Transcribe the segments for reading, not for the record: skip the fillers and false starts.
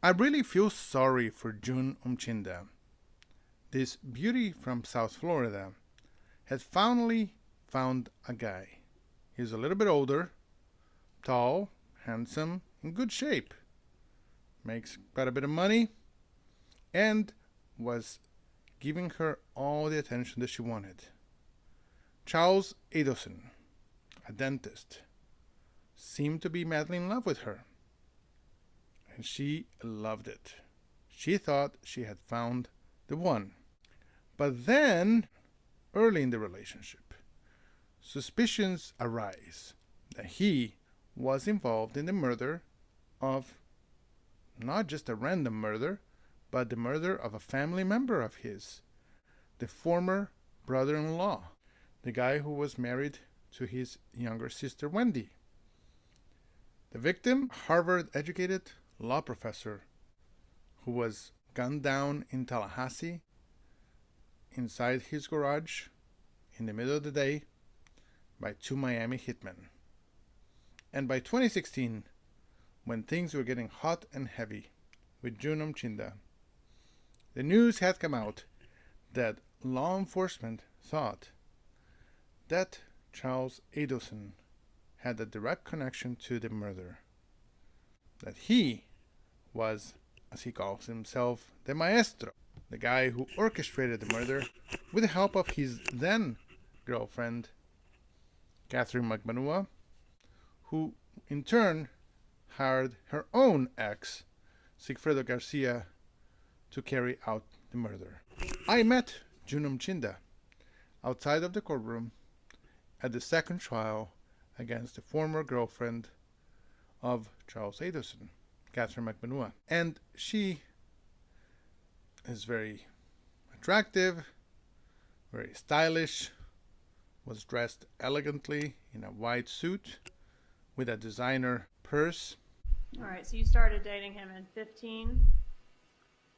I really feel sorry for June Umchinda. This beauty from South Florida had finally found a guy. He's a little bit older, tall, handsome, in good shape, makes quite a bit of money, and was giving her all the attention that she wanted. Charles Adelson, a dentist, seemed to be madly in love with her, and she loved it. She thought she had found the one. But then, early in the relationship, suspicions arise that he was involved in the murder of not just a random murder, but the murder of a family member of his, the former brother-in-law, the guy who was married to his younger sister Wendy. The victim, Harvard-educated law professor who was gunned down in Tallahassee inside his garage in the middle of the day by two Miami hitmen. And by 2016, when things were getting hot and heavy with June Umchinda, the news had come out that law enforcement thought that Charles Adelson had a direct connection to the murder. That he was, as he calls himself, the maestro, the guy who orchestrated the murder with the help of his then girlfriend, Katherine Magbanua, who in turn hired her own ex, Sigfredo Garcia, to carry out the murder. I met June Umchinda outside of the courtroom at the second trial against the former girlfriend of Charles Adelson, Katherine Magbanua. And she is very attractive, very stylish, was dressed elegantly in a white suit with a designer purse. All right, so you started dating him in 15?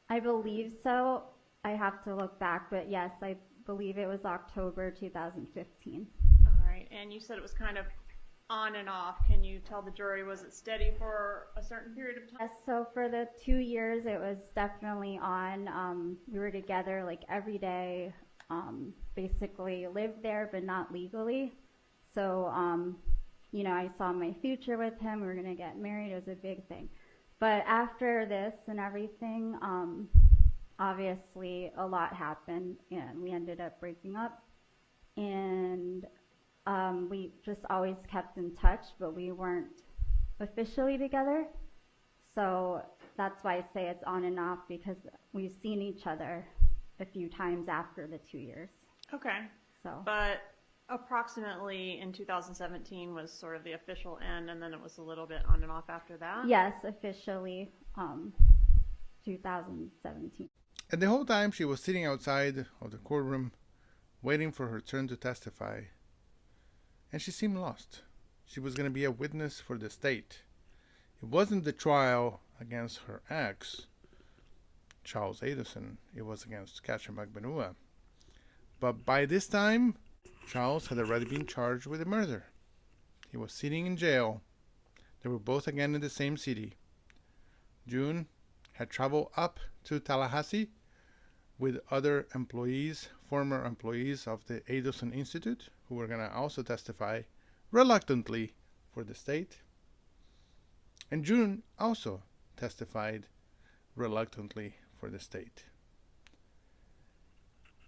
I believe so. I have to look back, but yes, I believe it was October 2015. All right, and you said it was kind of on and off. Can you tell the jury, was it steady for a certain period of time? Yes, so for the 2 years, it was definitely on. We were together like every day, basically lived there, but not legally. So, I saw my future with him. We were going to get married. It was a big thing. But after this and everything, obviously a lot happened, and we ended up breaking up. And we just always kept in touch, but we weren't officially together. So that's why I say it's on and off, because we've seen each other a few times after the 2 years. Okay. So. But approximately in 2017 was sort of the official end, and then it was a little bit on and off after that? Yes, officially 2017. And the whole time she was sitting outside of the courtroom waiting for her turn to testify. And she seemed lost. She was going to be a witness for the state. It wasn't the trial against her ex, Charles Adelson. It was against Katherine Magbanua. But by this time, Charles had already been charged with the murder. He was sitting in jail. They were both again in the same city. June had traveled up to Tallahassee with other employees, former employees of the Adelson Institute, who were going to also testify reluctantly for the state. And June also testified reluctantly for the state.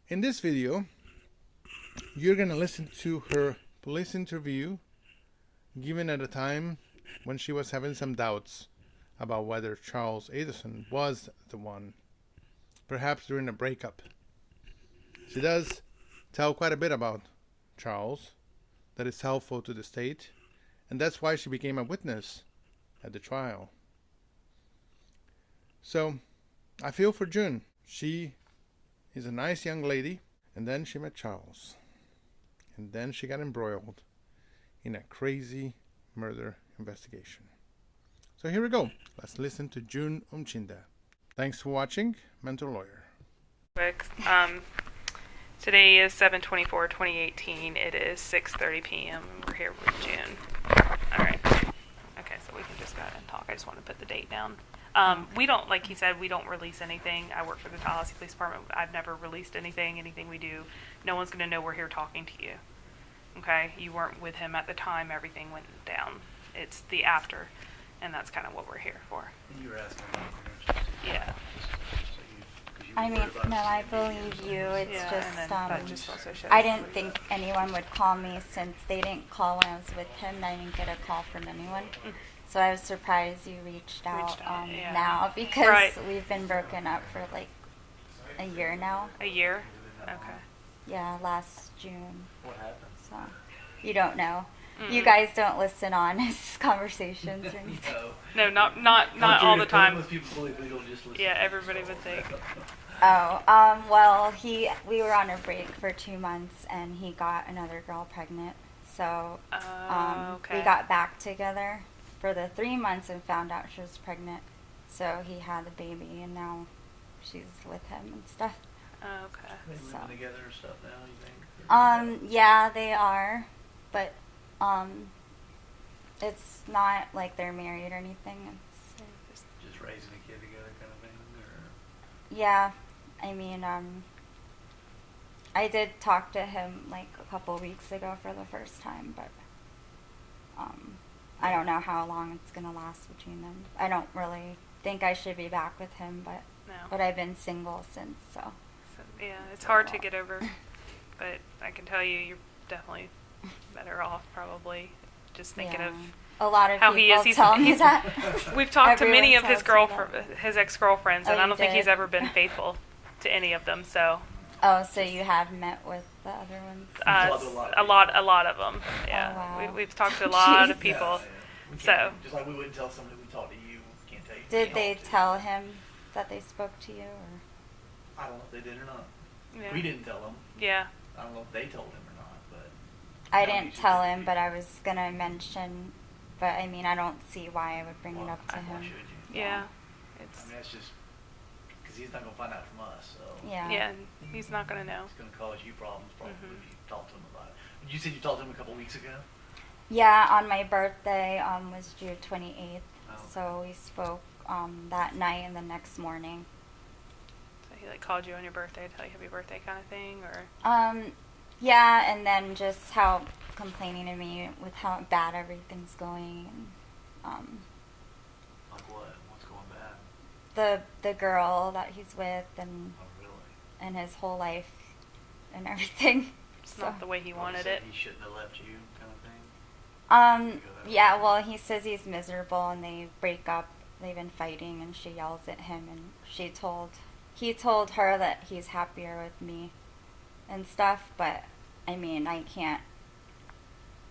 In this video, you're going to listen to her police interview given at a time when she was having some doubts about whether Charles Adelson was the one, perhaps during a breakup. She does tell quite a bit about Charles that is helpful to the state, and that's why she became a witness at the trial. So, I feel for June. She is a nice young lady, and then she met Charles. And then she got embroiled in a crazy murder investigation. So here we go. Let's listen to June Umchinda. Thanks for watching Mentor Lawyer. Today is 7/24/2018. It is 6:30 p.m. We're here with June. All right. Okay, so we can just go ahead and talk. I just want to put the date down. We don't, like he said, we don't release anything. I work for the Tallahassee Police Department. I've never released anything we do. No one's going to know we're here talking to you. Okay? You weren't with him at the time everything went down. It's the after, and that's kind of what we're here for. You were asking about interest. Yeah. I mean, no, I believe you. It's Yeah, just, and then that just also shows I didn't think anyone would call me since they didn't call when I was with him. And I didn't get a call from anyone. So I was surprised you reached out, yeah. now because Right. we've been broken up for like a year now. A year? Okay. Yeah, last June. What happened? So you don't know. You guys don't listen on his conversations or anything. No, not all the time. Most people believe they don't just listen. Yeah, everybody would think. Oh, well, we were on a break for 2 months, and he got another girl pregnant. So, Okay. we got back together for the 3 months and found out she was pregnant. So he had the baby, and now she's with him and stuff. Okay. They So. living together and stuff now, you think? Yeah, they are, but it's not like they're married or anything. It's Just raising a kid together kind of thing, or? Yeah, I mean, I did talk to him like a couple weeks ago for the first time, but I don't know how long it's gonna last between them. I don't really think I should be back with him, No. but I've been single since, so. So, yeah, it's hard to get over, but I can tell you, you're definitely better off probably just thinking Yeah. of A lot of how people he is. He's, tell me he's that. We've talked to many of Everyone his tells me that. his ex-girlfriends, and Oh, I you don't think he's did? ever been faithful to any of them. So Oh, so you have met with the other ones? Talked to a lot of them. Yeah, Oh, wow. we've talked to a lot of Jeez. people. We So- can't, just like we wouldn't tell somebody we talked to you, we can't tell you. Did we they talked to. tell him that they spoke to you? Or? I don't know if they did or not. Yeah. We didn't tell them. Yeah. I don't know if they told him or not, but. I No, didn't you should tell do. him, but I was gonna mention. But I mean, I don't see why I would bring it Well, up to why him. should you? Yeah. I It's mean, that's just, because he's not gonna find out from us, so. Yeah. yeah. He's not gonna know. It's gonna cause you problems probably Mhm. if you talk to him about it. You said you talked to him a couple weeks ago? Yeah, on my birthday was June 28th, Oh. so we spoke that night and the next morning. So he like called you on your birthday to tell you happy birthday kind of thing, or Yeah, and then just how complaining to me with how bad everything's going, and Like what? What's going bad? the girl that he's with, and Oh, really? and his whole life and everything. it's So. not the way he wanted Said it. He shouldn't have left you, kind of thing? Yeah, well, he says he's miserable and they break up. They've been fighting and she yells at him and he told her that he's happier with me and stuff, but I mean, I can't.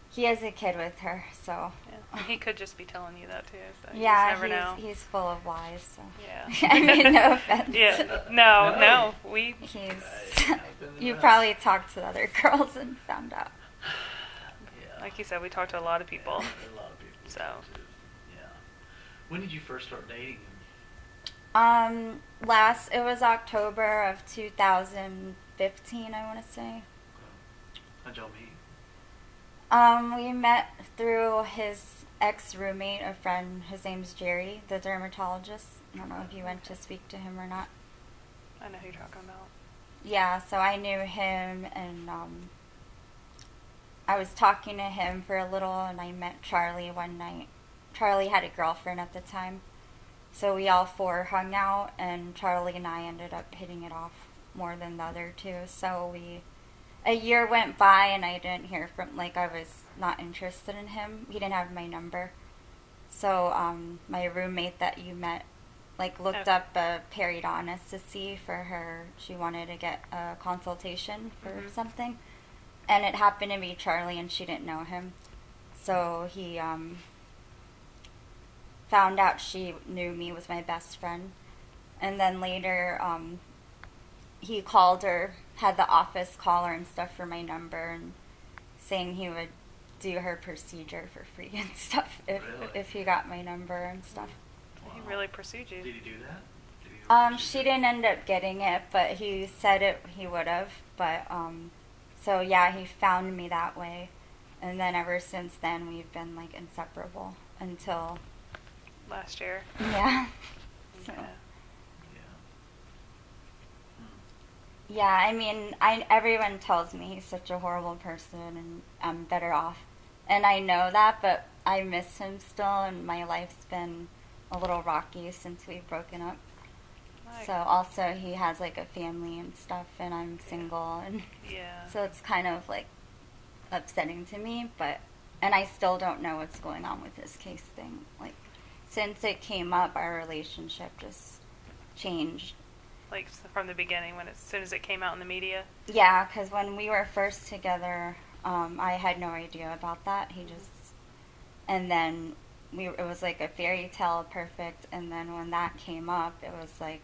He has a kid with her, so. Yeah. And he could just be telling you that too. So you Yeah, just never know. he's full of lies, so. Yeah. I mean, no offense. Yeah. No. We. You probably talked to the other girls and found out. Yeah. Like you said, we talked to a lot of people. A lot of people. So. Too. Yeah. When did you first start dating him? It was October of 2015, I want to say. How'd y'all meet? We met through his ex-roommate, a friend. His name's Jerry, the dermatologist. I don't know if you went to speak to him or not. I know who you're talking about. Yeah, so I knew him, and I was talking to him for a little, and I met Charlie one night. Charlie had a girlfriend at the time, so we all four hung out, and Charlie and I ended up hitting it off more than the other two. So a year went by, and I didn't hear from, I was not interested in him. He didn't have my number. So my roommate that you met, looked up a periodontist to see for her. She wanted to get a consultation for something. And it happened to be Charlie, and she didn't know him. So he found out she knew me, was my best friend. And then later, he called her, had the office call her and stuff for my number, and saying he would do her procedure for free and stuff if he got my number and stuff. He really pursued you. Did he do that? Did he really She pursue didn't end up getting it, but he said he would have. But so yeah, he found me that way, and then ever since then we've been inseparable until Last year. yeah. Yeah, I mean, everyone tells me he's such a horrible person and I'm better off. And I know that, but I miss him still, and my life's been a little rocky since we've broken up. Like, So also he has like a family and stuff, and I'm single, and yeah. so it's kind of like upsetting to me, and I still don't know what's going on with this case thing. Like, since it came up, our relationship just changed. Like from the beginning, as soon as it came out in the media. Yeah, because when we were first together, I had no idea about that. And then it was like a fairy tale, perfect. And then when that came up, it was like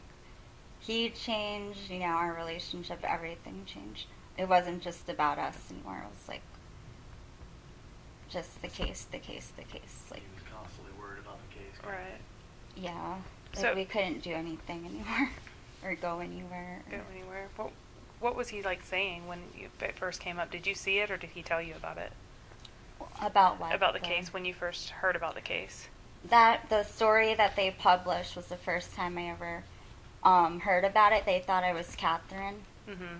he changed. Our relationship, everything changed. It wasn't just about us anymore. It was like just the case. Like, He was constantly worried about the case. Right. yeah, like So- we couldn't do anything anymore or go anywhere. Go anywhere. What was he like saying when it first came up? Did you see it, or did he tell you about it? About what? About the case, when you first heard about the case. The story that they published was the first time I ever heard about it. They thought I was Katherine. Mm-hmm.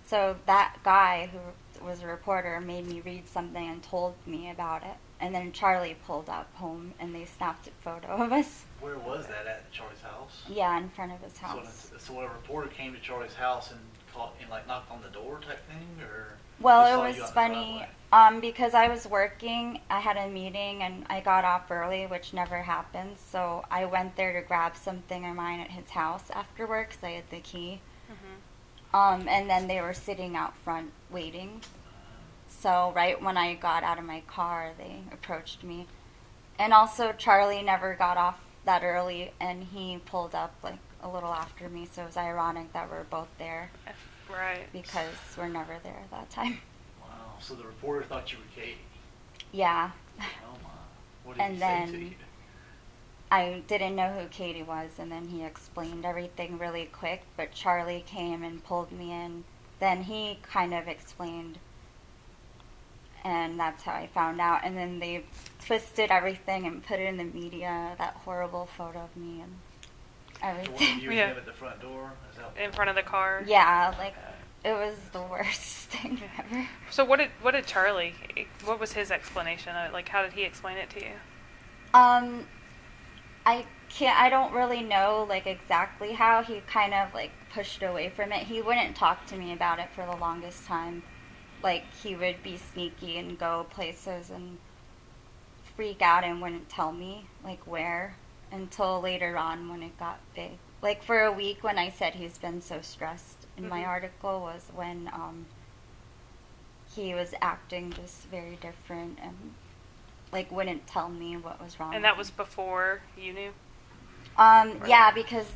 So that guy who was a reporter made me read something and told me about it. And then Charlie pulled up home and they snapped a photo of us. Where was that, at Charlie's house? Yeah, in front of his house. So a reporter came to Charlie's house and knocked on the door type thing, or? Well, just it saw was you on the funny driveway? because I was working. I had a meeting and I got off early, which never happens. So I went there to grab something of mine at his house after work because I had the key. Mm-hmm. And then they were sitting out front waiting. So right when I got out of my car, they approached me. And also Charlie never got off that early, and he pulled up like a little after me. So it was ironic that we're both there Right. because we're never there at that time. Wow. So the reporter thought you were Katie. Yeah. Oh my. What did And he say then- to you? I didn't know who Katie was, and then he explained everything really quick, but Charlie came and pulled me in. Then he kind of explained, and that's how I found out. And then they twisted everything and put it in the media, that horrible photo of me and The one of everything. you and Yeah. him at the front door? Is that In front of the car. Yeah, like, Okay. it was the worst thing ever. So what did Charlie? What was his explanation? Like, how did he explain it to you? I don't really know, like, exactly how. He kind of, like, pushed away from it. He wouldn't talk to me about it for the longest time. Like, he would be sneaky and go places and freak out and wouldn't tell me, like, where, until later on when it got big. Like, for a week when I said he's been so stressed in my Mhm. article was when he was acting just very different and, like, wouldn't tell me what was wrong. And with that was before you knew. Yeah, because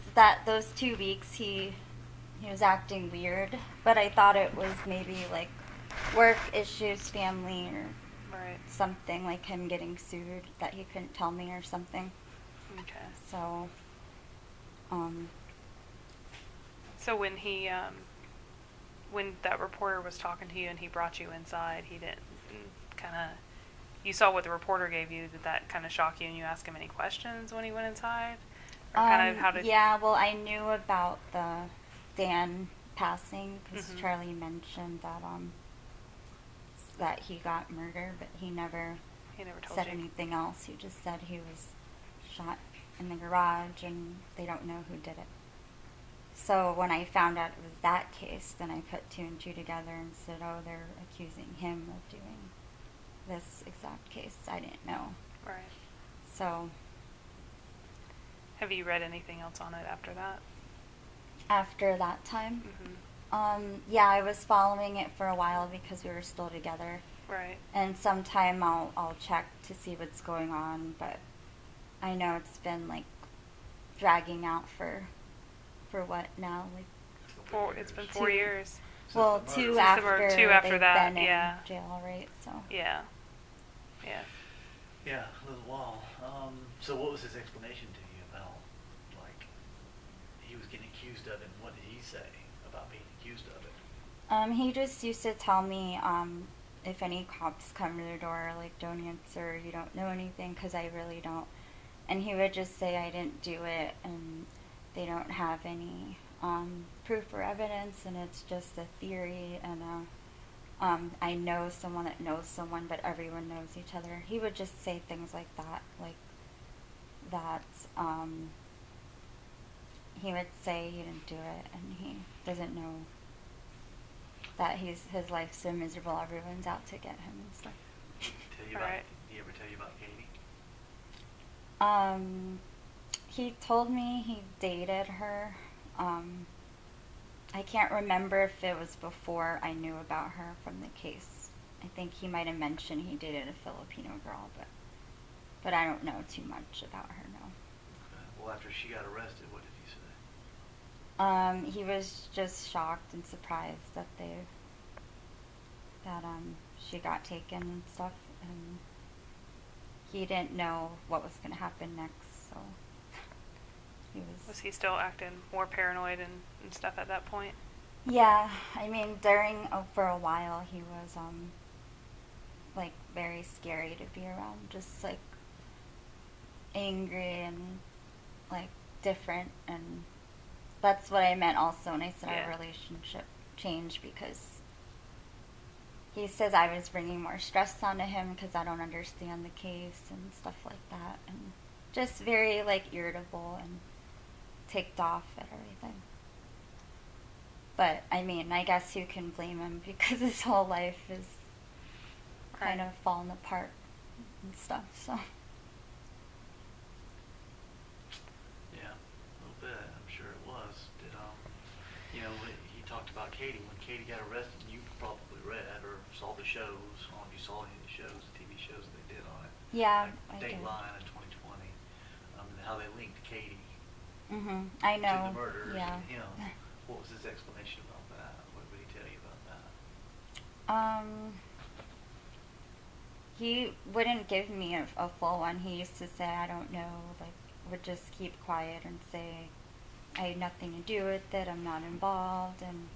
those 2 weeks he was acting weird, but I thought it was maybe like work issues, family, or Right. something, like him getting sued that he couldn't tell me or something. Okay. So, So when when that reporter was talking to you and he brought you inside, he didn't kind of. You saw what the reporter gave you. Did that kind of shock you? And you asked him any questions when he went inside? Or kind of how did? yeah, well, I knew about the Dan passing because Mhm. Charlie mentioned that he got murdered, but he never He never told said you. anything else. He just said he was shot in the garage and they don't know who did it. So when I found out it was that case, then I put 2 and 2 together and said, oh, they're accusing him of doing this exact case. I didn't know. Right. So Have you read anything else on it after that? after that time, Mm-hmm. yeah, I was following it for a while because we were still together. Right. And sometime I'll check to see what's going on, but I know it's been like dragging out for what now? Like, It's been 4 2 years. Since well, the 2 murder. the after murder, 2 after they've that, been yeah. in jail, right? So Yeah. Yeah. Yeah, a little while. So what was his explanation to you about, like, he was getting accused of it, and what did he say about being accused of it? he just used to tell me if any cops come to the door, like, don't answer, you don't know anything, because I really don't. And he would just say I didn't do it, and they don't have any proof or evidence, and it's just a theory, and I know someone that knows someone, but everyone knows each other. He would just say things like that, that he would say he didn't do it, and he doesn't know that his life's so miserable, everyone's out to get him and stuff. Did he ever tell you about Katie? He told me he dated her. I can't remember if it was before I knew about her from the case. I think he might have mentioned he dated a Filipino girl, but I don't know too much about her, no. Okay. Well, after she got arrested, what did he say? He was just shocked and surprised that she got taken and stuff, and he didn't know what was going to happen next, so he was... Was he still acting more paranoid and stuff at that point? Yeah, I mean, for a while, he was, like, very scary to be around, just, like, angry and, like, different, and that's what I meant also when I said our relationship changed, because he says I was bringing more stress onto him because I don't understand the case and stuff like that, and just very, like, irritable and ticked off at everything. But, I mean, I guess you can blame him because his whole life is kind of falling apart and stuff, so. Yeah, a little bit, I'm sure it was. Did, he talked about Katie. When Katie got arrested, you probably read or saw the shows, I don't know if you saw any of the shows, the TV shows that they did on it. Yeah, like I did. Dateline in 2020, and how they linked Katie I know. to the murders Yeah. and him. What was his explanation about that? What would he tell you about that? He wouldn't give me a full one. He used to say, I don't know, like, would just keep quiet and say, I had nothing to do with it, I'm not involved, and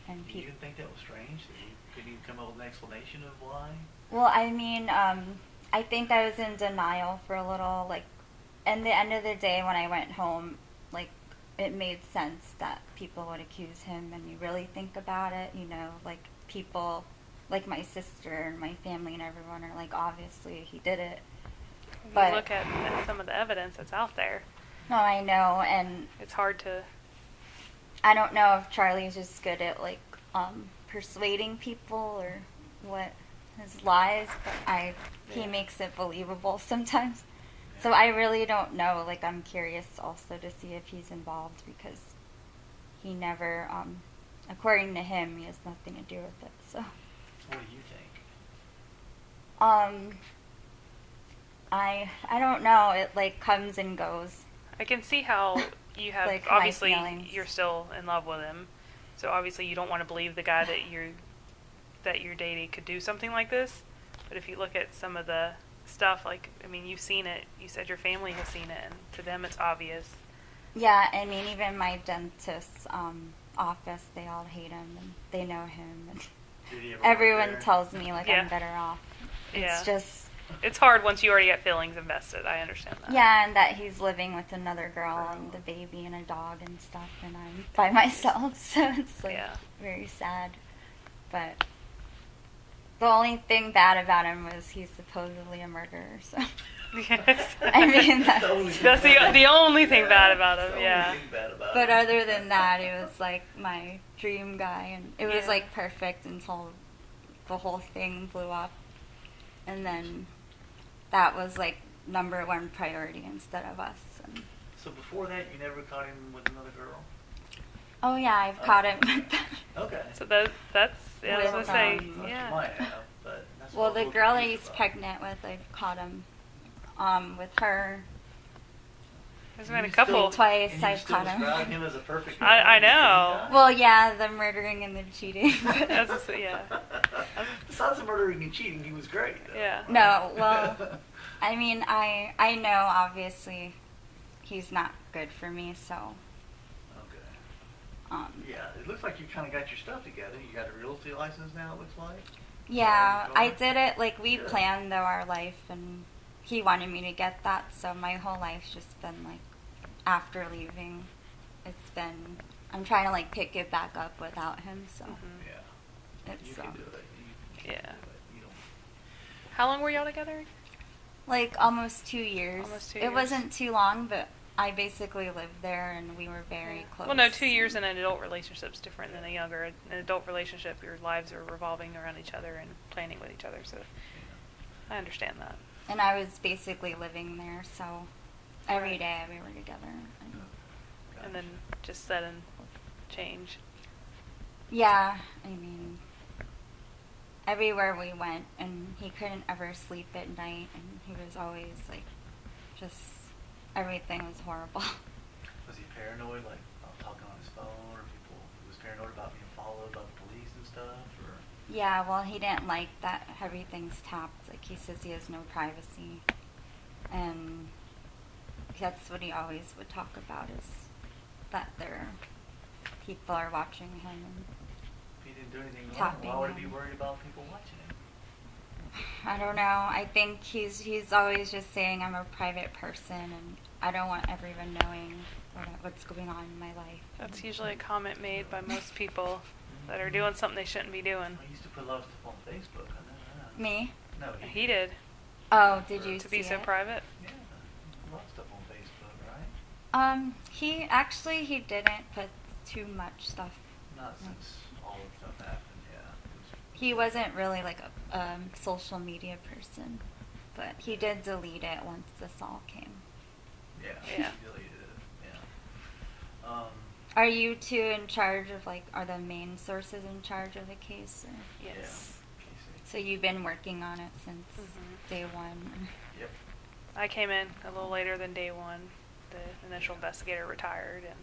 You didn't think that was strange? That he couldn't even come up with an explanation of why? Well, I mean, I think I was in denial for a little, like, and the end of the day when I went home, like, it made sense that people would accuse him, and you really think about it, like, people, like my sister and my family and everyone are like, obviously he did it. But you look at some of the evidence that's out there. No, I know, and it's hard to... I don't know if Charlie's just good at, like, persuading people or what his lies, but he makes it believable sometimes. So I really don't know. Like, I'm curious also to see if he's involved, because he never, according to him, he has nothing to do with it. So. What do you think? I don't know. It, like, comes and goes. I can see how you have, like, obviously, you're still in love with him. So obviously you don't want to believe the guy that you're dating could do something like this. But if you look at some of the stuff, like, I mean, you've seen it. You said your family has seen it, and to them it's obvious. Yeah, I mean, even my dentist's office, they all hate him, and they know him. And everyone tells me, like, I'm better off. It's just... It's hard once you already got feelings invested. I understand that. Yeah, and that he's living with another girl and the baby and a dog and stuff, and I'm by myself, so it's, like, very sad. But the only thing bad about him was he's supposedly a murderer, so... Yes. I mean, that's the only thing bad about him, yeah. But other than that, it was, like, my dream guy, and it was, like, perfect until the whole thing blew up. And then that was, like, #1 priority instead of us. And so before that, you never caught him with another girl? Oh, yeah, I've caught him. Okay. So that's, I was going to say, You might have, but that's well, the girl that he's pregnant with, I've caught him with her. There's been a couple. Twice I've caught him. Him as a perfect I know. Well, yeah, the murdering and the cheating. Besides the murdering and cheating, he was great, though. Yeah. No, well, I mean, I know, obviously, he's not good for me, so. Okay. Yeah, it looks like you kind of got your stuff together. You got a realty license now, it looks like? Yeah, I did it, like, we planned, though, our life, and he wanted me to get that, so my whole life's just been, like, after leaving it's been, I'm trying to like pick it back up without him, so Yeah. You it's can do it. You Yeah. can do it. You don't. How long were y'all together? like almost 2 years. Almost 2 It years. wasn't too long, but I basically lived there and we were very close. Well, no, 2 years in an adult relationship is different than a younger. An adult relationship, your lives are revolving around each other and planning with each other. So I understand that. And I was basically living there, so every Right. day we were together. And then just sudden change. Yeah, I mean, everywhere we went, and he couldn't ever sleep at night, and he was always like, just everything was horrible. Was he paranoid, like talking on his phone, or people? He was paranoid about being followed by the police and stuff, or? Yeah, well, he didn't like that everything's tapped. Like, he says he has no privacy. And that's what he always would talk about, is that people are watching him. If he didn't do anything wrong, Tapping why would he be him. worried about people watching him? I don't know. I think he's always just saying I'm a private person, and I don't want everyone knowing what's going on in my life. That's usually a comment made by most people that are doing something they shouldn't be doing. I used to put a lot of stuff on Facebook. I know that. Me? No, He did. Oh, did you To see be so it? private. Yeah, a lot of stuff on Facebook, right? He didn't put too much stuff. Not since all the stuff happened. Yeah. It was- He wasn't really like a social media person, but he did delete it once this all came. Yeah. Yeah. He deleted it. Yeah. Are you two in charge of, like, are the main sources in charge of the case? Or? Yes. Casey. So you've been working on it since Mhm. day one? Yep. I came in a little later than day one. The initial investigator retired, and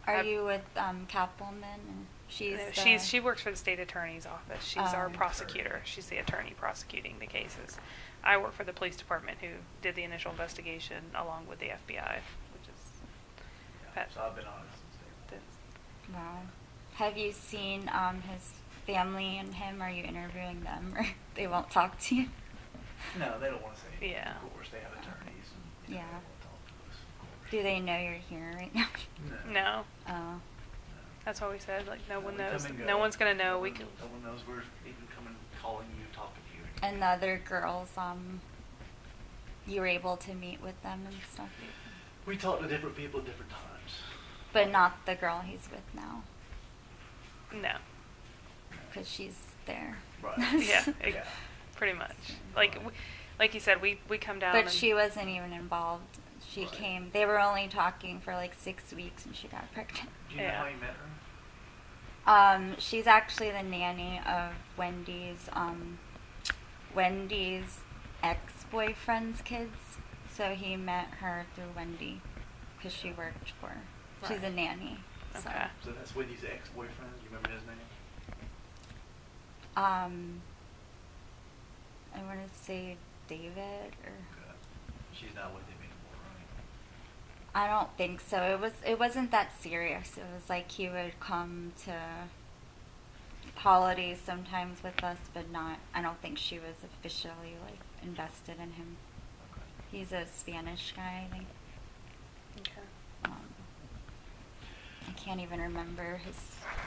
Are I've- you with Kappelman? Or she's no, the- she works for the state attorney's office. She's our Oh. prosecutor. She's the attorney prosecuting the cases. I work for the police department, who did the initial investigation along with the FBI, which is Yeah. Pat- So I've been on it since day one. Wow. Have you seen his family and him? Are you interviewing them, or they won't talk to you? No, they don't want to say anything. Yeah. Of course, they have attorneys. And, Yeah. They don't want to talk to us. Of course. Do they know you're here right now? no. Oh. No. That's what we said. Like, no one We come knows. and No go. one's gonna know. No We one- can. No one knows we're even coming, calling you, talking to you. And the other girls, you were able to meet with them and stuff? We talk to different people at different times. But not the girl he's with now, No. because she's there. Right. Yeah. Yeah. Pretty much. Like, like you said, we come down. But and she wasn't even involved. She Right. came, they were only talking for like 6 weeks and she got pregnant. Do you know Yeah. how you met her? She's actually the nanny of Wendy's ex-boyfriend's kids. So he met her through Wendy because she worked for her. She's a Right. nanny. So, Okay. So that's Wendy's ex-boyfriend. You remember his name? I want to say David, or Okay. She's not with him anymore, right? I don't think so. It wasn't that serious. It was like he would come to holidays sometimes with us, but not. I don't think she was officially like invested in him. Okay. He's a Spanish guy, I think. Okay. I can't even remember his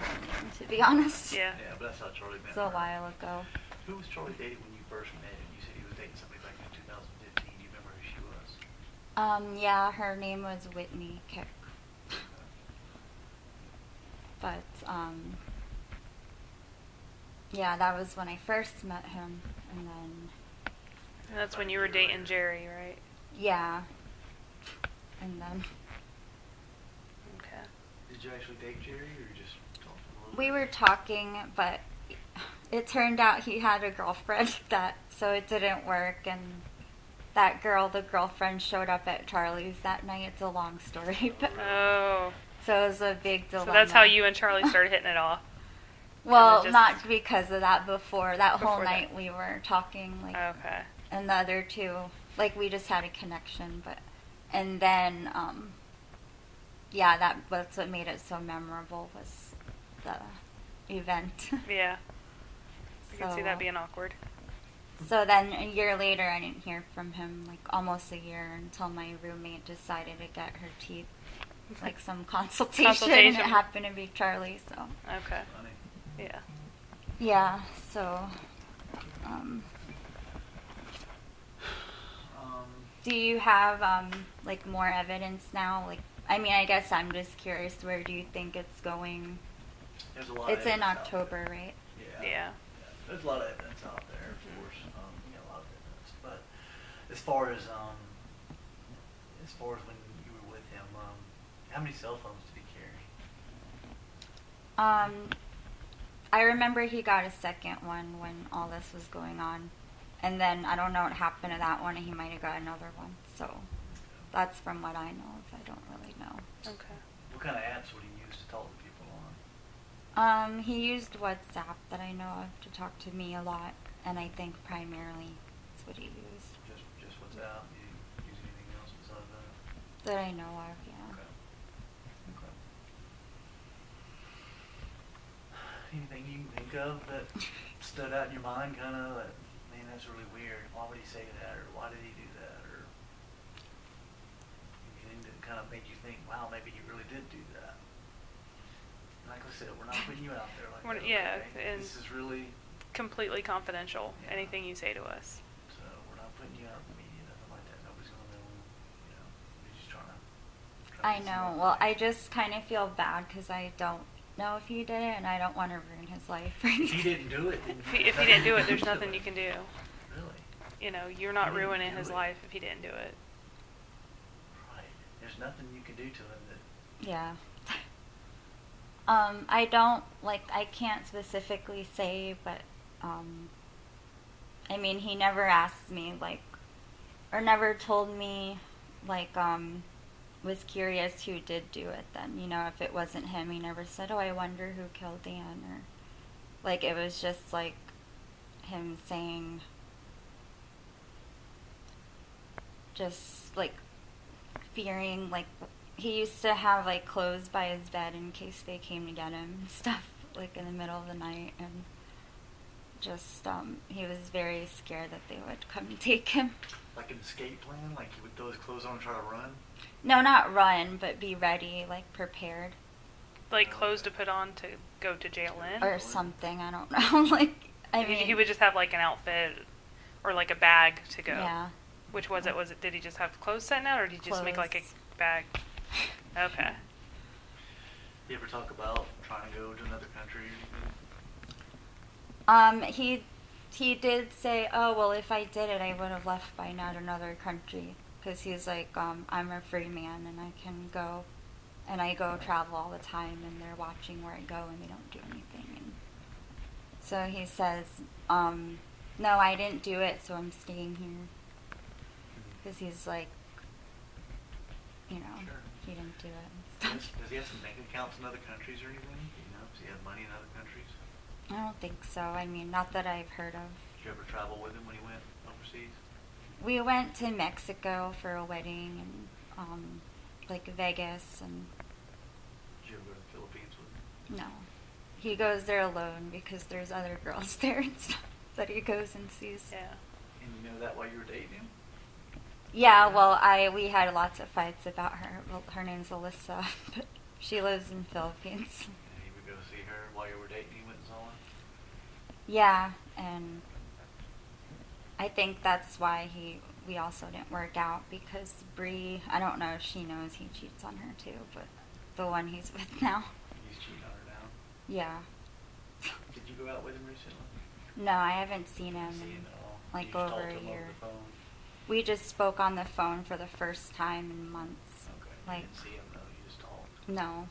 name, to be honest. Yeah. Yeah, but that's how Charlie met It's a her. while ago. Who was Charlie dating when you first met him? You said he was dating somebody back in 2015. Do you remember who she was? Yeah, her name was Whitney Kick. But, yeah, that was when I first met him. And then, And that's when you were dating Jerry, right? yeah. And then Okay. Did you actually date Jerry, or you just talked a little we bit? were talking, but it turned out he had a girlfriend so it didn't work. And that girl, the girlfriend, showed up at Charlie's that night. It's a long story, but Oh. so it was a big dilemma. So that's how you and Charlie started hitting it off. Well, just- not because of that. Before that whole Before that. night, we were talking, like, Okay. and the other two, like, we just had a connection. But, and then, yeah, that's what made it so memorable, was the event. Yeah. I can see So, that being awkward. So then a year later, I didn't hear from him, like almost a year, until my roommate decided to get her teeth like some consultation. Consultation. It happened to be Charlie, so. Okay. Funny. Yeah. Yeah, so, do you have, like, more evidence now? Like, I mean, I guess I'm just curious, where do you think it's going? There's a lot It's of in evidence out October, there. right? Yeah. There's a lot of evidence out there, of course. You got a lot of evidence. But as far as when you were with him, how many cell phones did he carry? I remember he got a second one when all this was going on. And then I don't know what happened to that one, and he might have got another one. So that's from what I know of. I don't really know. Okay. What kind of apps would he use to talk to people on? He used WhatsApp that I know of to talk to me a lot, and I think primarily that's what he used. Just WhatsApp? You use anything else besides that? That I know of, yeah. Okay. Anything you can think of that stood out in your mind, kind of, that, man, that's really weird. Why would he say that, or why did he do that, or anything that kind of made you think, wow, maybe he really did do that? Like I said, we're not putting you out there like that. Yeah, okay? and This is really, completely confidential. Yeah. Anything you say to us. so we're not putting you out in the media, nothing like that. Nobody's gonna know. You know, we're just trying to. I know. Well, I just kind of feel bad because I don't know if he did it, and I don't want to ruin his life. If he didn't do it, then If he didn't do it, there's nothing you can do. Really? You know, you're not He didn't ruining do his it. life if he didn't do it. Right. There's nothing you can do to him that. Yeah. I don't, like, I can't specifically say, but, I mean, he never asked me, like, or never told me, like, was curious who did do it then, you know, if it wasn't him. He never said, oh, I wonder who killed Dan, or, like, it was just, like, him saying, just, like, fearing, like, he used to have, like, clothes by his bed in case they came to get him and stuff, like, in the middle of the night, and just, he was very scared that they would come and take him. Like an escape plan? Like he would throw his clothes on and try to run? No, not run, but be ready, like, prepared, Like clothes to put on to go to jail in. or something, I don't know, like, I mean, He would just have like an outfit or like a bag to go. yeah, Which was it? Was it? Did he just have clothes setting out, or did he just make like a Clothes. bag? Okay. You ever talk about trying to go to another country? he did say, oh, well, if I did it, I would have left by now to another country, because he's like, I'm a free man, and I can go, and I go travel all the time, and they're watching where I go, and they don't do anything, and so he says, no, I didn't do it, so I'm staying here, because he's like, you know, Sure. he didn't do it. Does he have some bank accounts in other countries or anything? You know, does he have money in other countries? I don't think so. I mean, not that I've heard of. Did you ever travel with him when he went overseas? We went to Mexico for a wedding, and like Vegas, and Did you ever go to the Philippines with him? no, he goes there alone because there's other girls there and stuff that he goes and sees. Yeah. And you know that while you were dating him? Yeah, well, we had lots of fights about her. Well, her name's Alyssa, but she lives in Philippines. And he would go see her while you were dating, he went and saw her? Yeah, and I think that's why we also didn't work out, because Bree, I don't know if she knows he cheats on her too, but the one he's with now. He's cheating on her now. Yeah. Did you go out with him recently? No, I haven't seen him See in him at all? like You just over talked a to him year. Over the phone? We just spoke on the phone for the first time in months. Okay. Like, You didn't see him though, you just talked. no.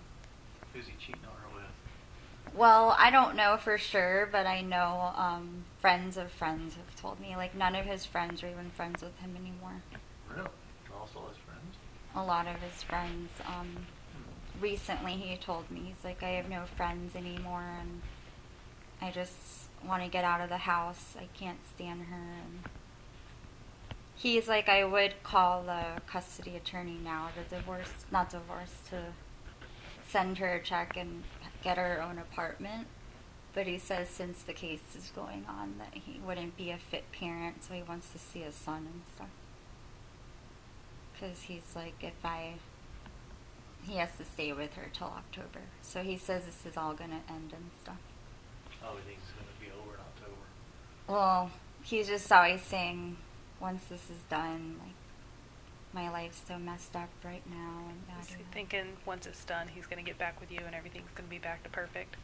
Who's he cheating on her with? Well, I don't know for sure, but I know friends of friends have told me. Like, none of his friends are even friends with him anymore. Really? Lost all his friends? A lot of his friends. Recently, he told me, he's like, I have no friends anymore, and I just want to get out of the house. I can't stand her. And he's like, I would call the custody attorney now to to send her a check and get her own apartment. But he says since the case is going on that he wouldn't be a fit parent, so he wants to see his son and stuff. Because he's like, he has to stay with her till October. So he says this is all gonna end and stuff. Oh, he thinks it's going to be over in October. Well, he's just always saying, once this is done, like, my life's so messed up right now. And Is he thinking once it's done, he's going to get back with you and everything's going to be back to perfect?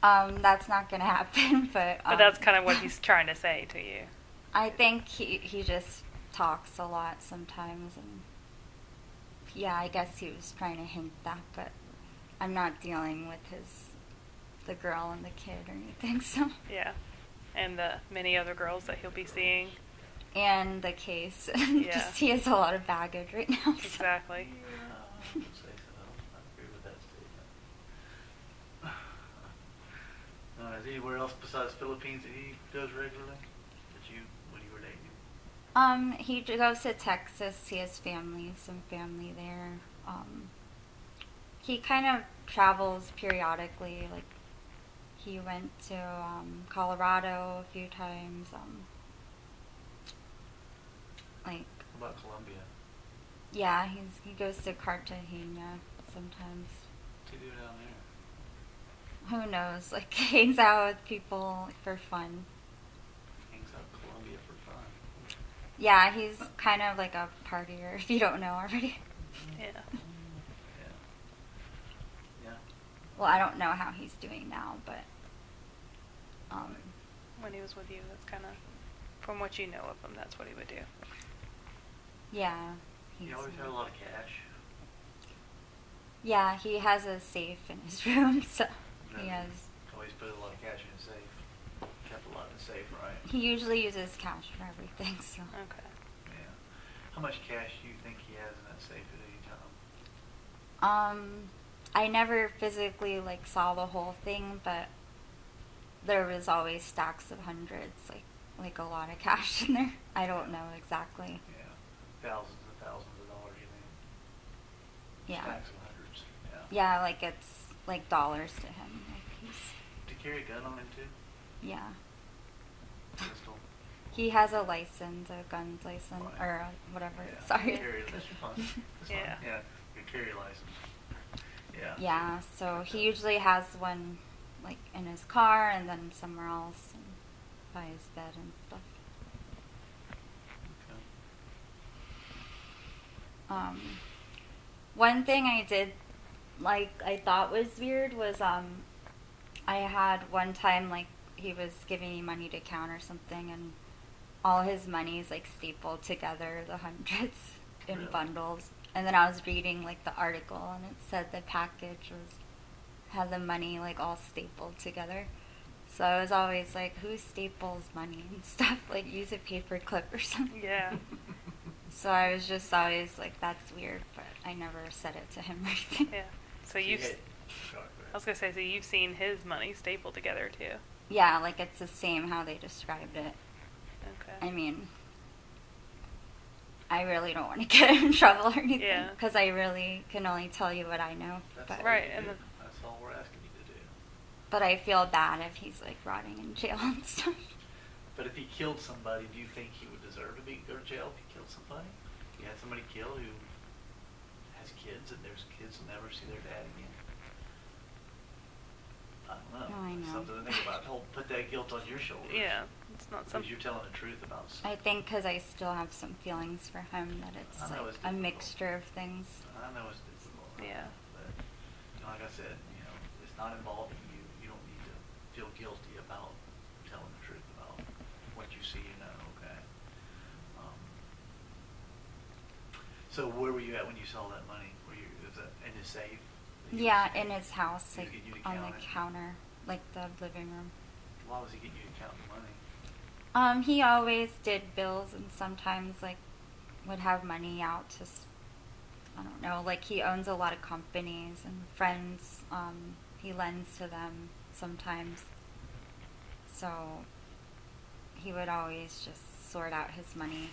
That's not gonna happen, but But that's kind of what he's trying to say to you. I think he just talks a lot sometimes, and yeah, I guess he was trying to hint that, but I'm not dealing with the girl and the kid or anything, so. Yeah. And the many other girls that he'll be seeing. And the case. Yeah. Just he has a lot of baggage right now. So. Exactly. I would say so. I agree with that statement. Is anywhere else besides Philippines that he goes regularly? When you were dating him? He goes to Texas. He has some family there. He kind of travels periodically. Like, he went to Colorado a few times. Like. What about Colombia? Yeah, he goes to Cartagena sometimes. What's he do down there? Who knows? Like, hangs out with people for fun. Hangs out in Colombia for fun. Yeah, he's kind of like a partier, if you don't know already. Yeah. Yeah. Well, I don't know how he's doing now, but When he was with you, that's kind of, from what you know of him, that's what he would do. yeah. He always had a lot of cash. Yeah, he has a safe in his room, so he has. Always put a lot of cash in his safe. Kept a lot in the safe, right? He usually uses cash for everything, so. Okay. Yeah. How much cash do you think he has in that safe at any time? I never physically like saw the whole thing, but there was always stacks of hundreds, like a lot of cash in there. I don't know exactly. Yeah. Thousands and thousands of dollars, you mean? Yeah. Stacks of hundreds. Yeah. Yeah, like it's like dollars to him. Like To carry a gun on him too? yeah. Pistol. He has a license, a gun's license, Right. or whatever. Yeah. Sorry. That's fine. That's Yeah. fine. Yeah. Your carry license. Yeah. Yeah, so he usually has one like in his car and then somewhere else and by his bed and stuff. Okay. One thing I did like I thought was weird was I had one time like he was giving me money to count or something and all his money is like stapled together, the hundreds in Really? bundles. And then I was reading like the article and it said the package had the money like all stapled together. So I was always like, who staples money and stuff? Like use a paper clip or something. Yeah. So I was just always like, that's weird, but I never said it to him or anything. Yeah. So you've, Sorry, go I ahead. was going to say, so you've seen his money stapled together too. Yeah, like it's the same how they described it. Okay. I mean, I really don't want to get him in trouble or anything Yeah. because I really can only tell you what I know. That's But all Right, you and do. the- That's all we're asking you to do. but I feel bad if he's like rotting in jail and stuff. But if he killed somebody, do you think he would deserve to go to jail if he killed somebody? If you had somebody killed who has kids and there's kids who never see their dad again? I don't know. No, I know. Something to think about. Put that guilt on your shoulders. Yeah. It's not Because something. you're telling the truth about I think because I still have some feelings for him that it's I know like it's a difficult. mixture of things. I know it's difficult. Yeah. But like I said, it's not involving you. You don't need to feel guilty about telling the truth about what you see, okay? So where were you at when you saw that money? Was that in his safe? Yeah, in his house, He was like getting you to on count the it? counter, like the living room. Why was he getting you to count the money? He always did bills and sometimes like would have money out to, I don't know, like he owns a lot of companies and friends. He lends to them sometimes. So he would always just sort out his money,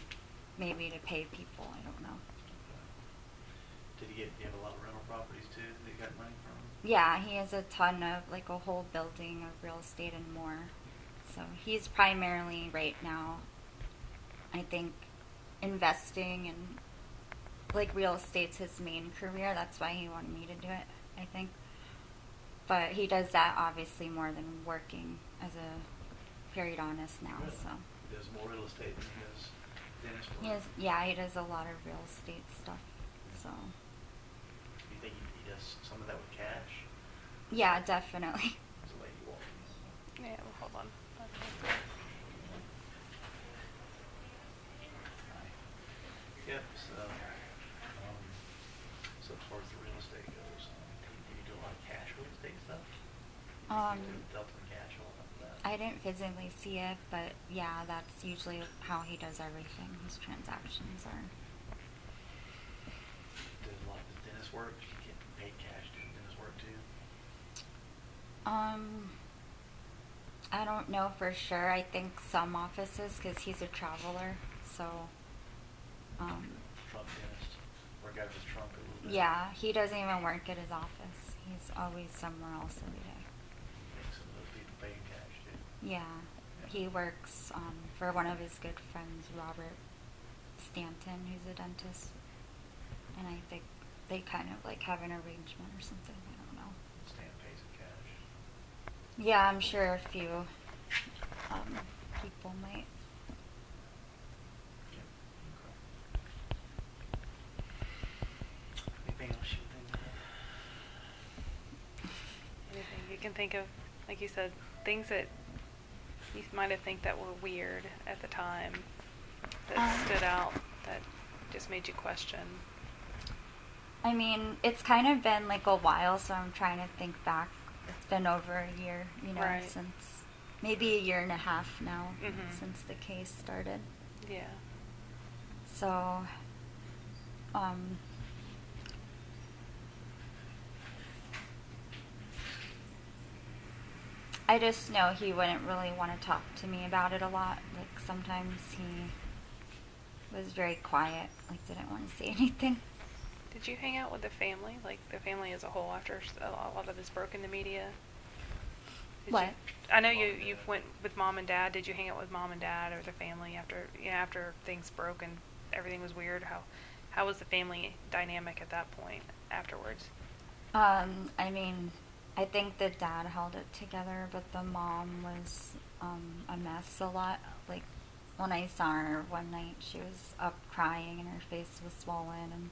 maybe to pay people. I don't know. Did he have a lot of rental properties too that he got money from? Yeah, he has a ton of like a whole building of real estate and more. So he's primarily right now, I think, investing and like real estate's his main career. That's why he wanted me to do it, I think. But he does that obviously more than working as a periodontist now. Really? So He does more real estate than he does dentist work. he has, yeah, he does a lot of real estate stuff. So Do you think he does some of that with cash? yeah, definitely. There's a lady walking in. Yeah, well, hold on. Yep, so as far as the real estate goes, do you do a lot of cash real estate stuff? You do Delta and cash, all of that? I didn't physically see it, but yeah, that's usually how he does everything. His transactions are. Does a lot of the dentist work? You get paid cash doing dentist work too? I don't know for sure. I think some offices, because he's a traveler, so. Trunk dentist, work out of his trunk a little bit. Yeah, he doesn't even work at his office. He's always somewhere else every day. I think some of those people pay in cash too. Yeah, he works for one of his good friends, Robert Stanton, who's a dentist, and I think they kind of like have an arrangement or something. I don't know. Stan pays in cash. Yeah, I'm sure a few people might. Yep. Okay. Anything else you think of? Anything you can think of, like you said, things that you might have think that were weird at the time that stood out, that just made you question. I mean, it's kind of been like a while, so I'm trying to think back. It's been over a year, Right. since maybe a year and a half now Mhm. since the case started. Yeah. So, I just know he wouldn't really want to talk to me about it a lot. Like sometimes he was very quiet, like didn't want to say anything. Did you hang out with the family, like the family as a whole, after a lot of this broke in the media? Did What? I know you went with mom and dad. Did you hang out with mom and dad or the family after things broke and everything was weird? How was the family dynamic at that point afterwards? I mean, I think the dad held it together, but the mom was a mess a lot. Like when I saw her one night, she was up crying and her face was swollen, and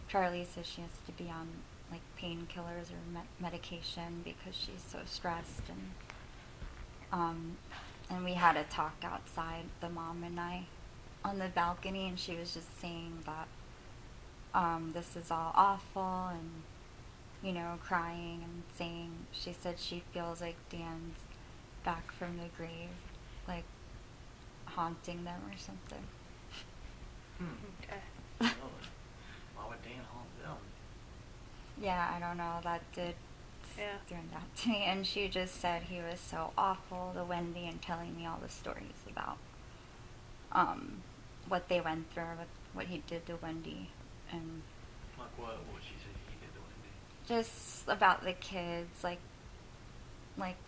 Charlie says she has to be on like painkillers or medication because she's so stressed, and we had a talk outside, the mom and I, on the balcony, and she was just saying that this is all awful, and crying and saying, she said she feels like Dan's back from the grave, like haunting them or something. Okay. Really? Why would Dan haunt them? Yeah, I don't know, that did Yeah. stand out to me. And she just said he was so awful to Wendy, and telling me all the stories about what they went through, what he did to Wendy, and Like what? What she said he did to Wendy? just about the kids, like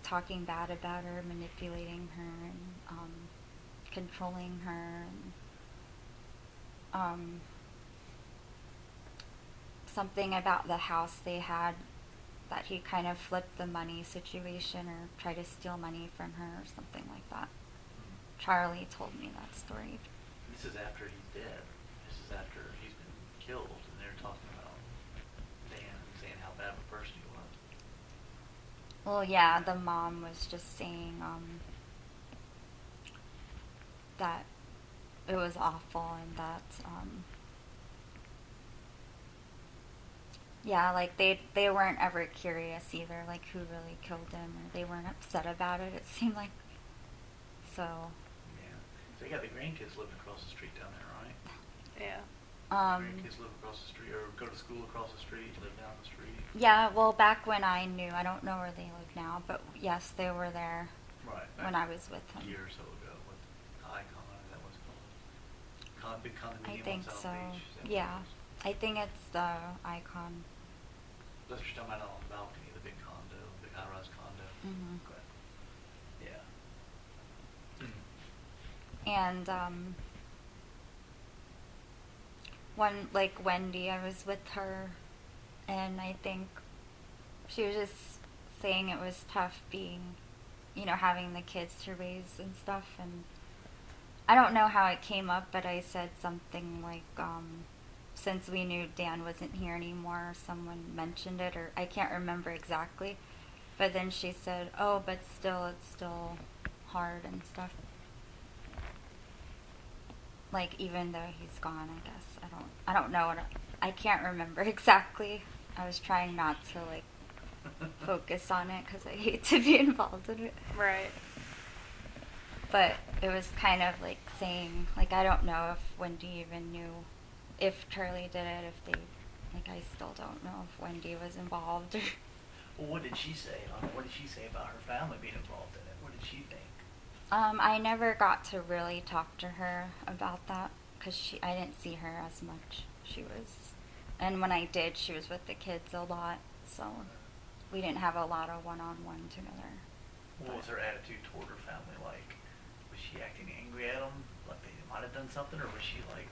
talking bad about her, manipulating her, and controlling her, and something about the house they had, that he kind of flipped the money situation or tried to steal money from her or something like that. Charlie told me that story. This is after he's dead. This is after he's been killed, and they're talking about Dan and saying how bad of a person he was. Well, yeah, the mom was just saying that it was awful, and that yeah, like they weren't ever curious either, like who really killed him, or they weren't upset about it, it seemed like. So Yeah. So you got the grandkids living across the street down there, right? Yeah. Grandkids live across the street, or go to school across the street, live down the street. yeah, well, back when I knew, I don't know where they live now, but yes, they were there Right. when I was with A him. year or so ago, with Icon, is that what it's called? Big condominium I think on South so. Beach. Is that what it Yeah, is? I think it's the Icon. That's what you're talking about on the balcony, the big condo, big high-rise condo. Mhm. Okay. Yeah. And one, like Wendy, I was with her, and I think she was just saying it was tough being, having the kids to raise and stuff. And I don't know how it came up, but I said something like, since we knew Dan wasn't here anymore, someone mentioned it, or I can't remember exactly. But then she said, oh, but still, it's still hard and stuff. Like, even though he's gone, I guess. I don't know I can't remember exactly. I was trying not to, like, focus on it because I hate to be involved in it. Right. But it was kind of like saying, like, I don't know if Wendy even knew if Charlie did it, if they, like, I still don't know if Wendy was involved. Well, what did she say? What did she say about her family being involved in it? What did she think? I never got to really talk to her about that because I didn't see her as much. And when I did, she was with the kids a lot, so we didn't have a lot of one-on-one together. What was her attitude toward her family like? Was she acting angry at them, like they might have done something, or was she like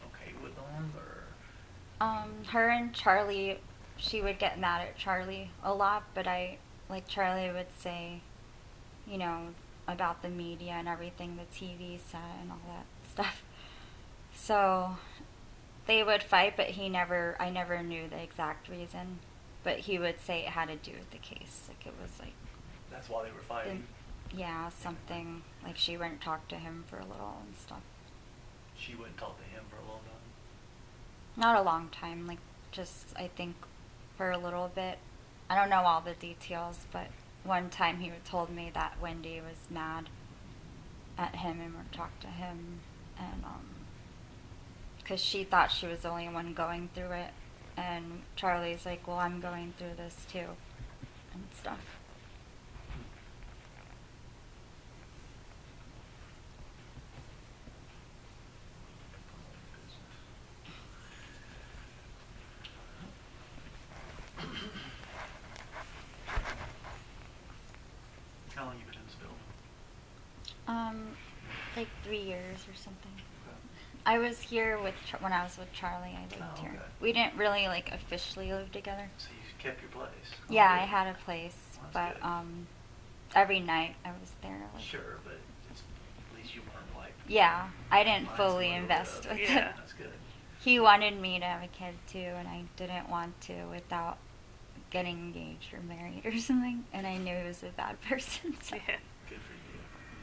okay with them, or? Her and Charlie, she would get mad at Charlie a lot, but Charlie would say, about the media and everything, the TV set and all that stuff. So they would fight, but I never knew the exact reason, but he would say it had to do with the case. Like, it was like, that's why they were fighting? Yeah, something, like she wouldn't talk to him for a little and stuff. She wouldn't talk to him for a long time? Not a long time, like, just, I think, for a little bit. I don't know all the details, but one time he told me that Wendy was mad at him and would talk to him, and, because she thought she was the only one going through it, and Charlie's like, well, I'm going through this too, and stuff. How long you been in this building? Like 3 years or something. I was here when I was with Charlie. I lived here. Okay. We didn't really like officially live together. So you kept your place? Yeah, good. I had a place, That's but good. every night I was there. Like, Sure, but at least you weren't like... yeah, I didn't Mine's fully a little invest bit with of- it. Yeah. That's good. He wanted me to have a kid too, and I didn't want to without getting engaged or married or something. And I knew he was a bad person, so Yeah. Good for you.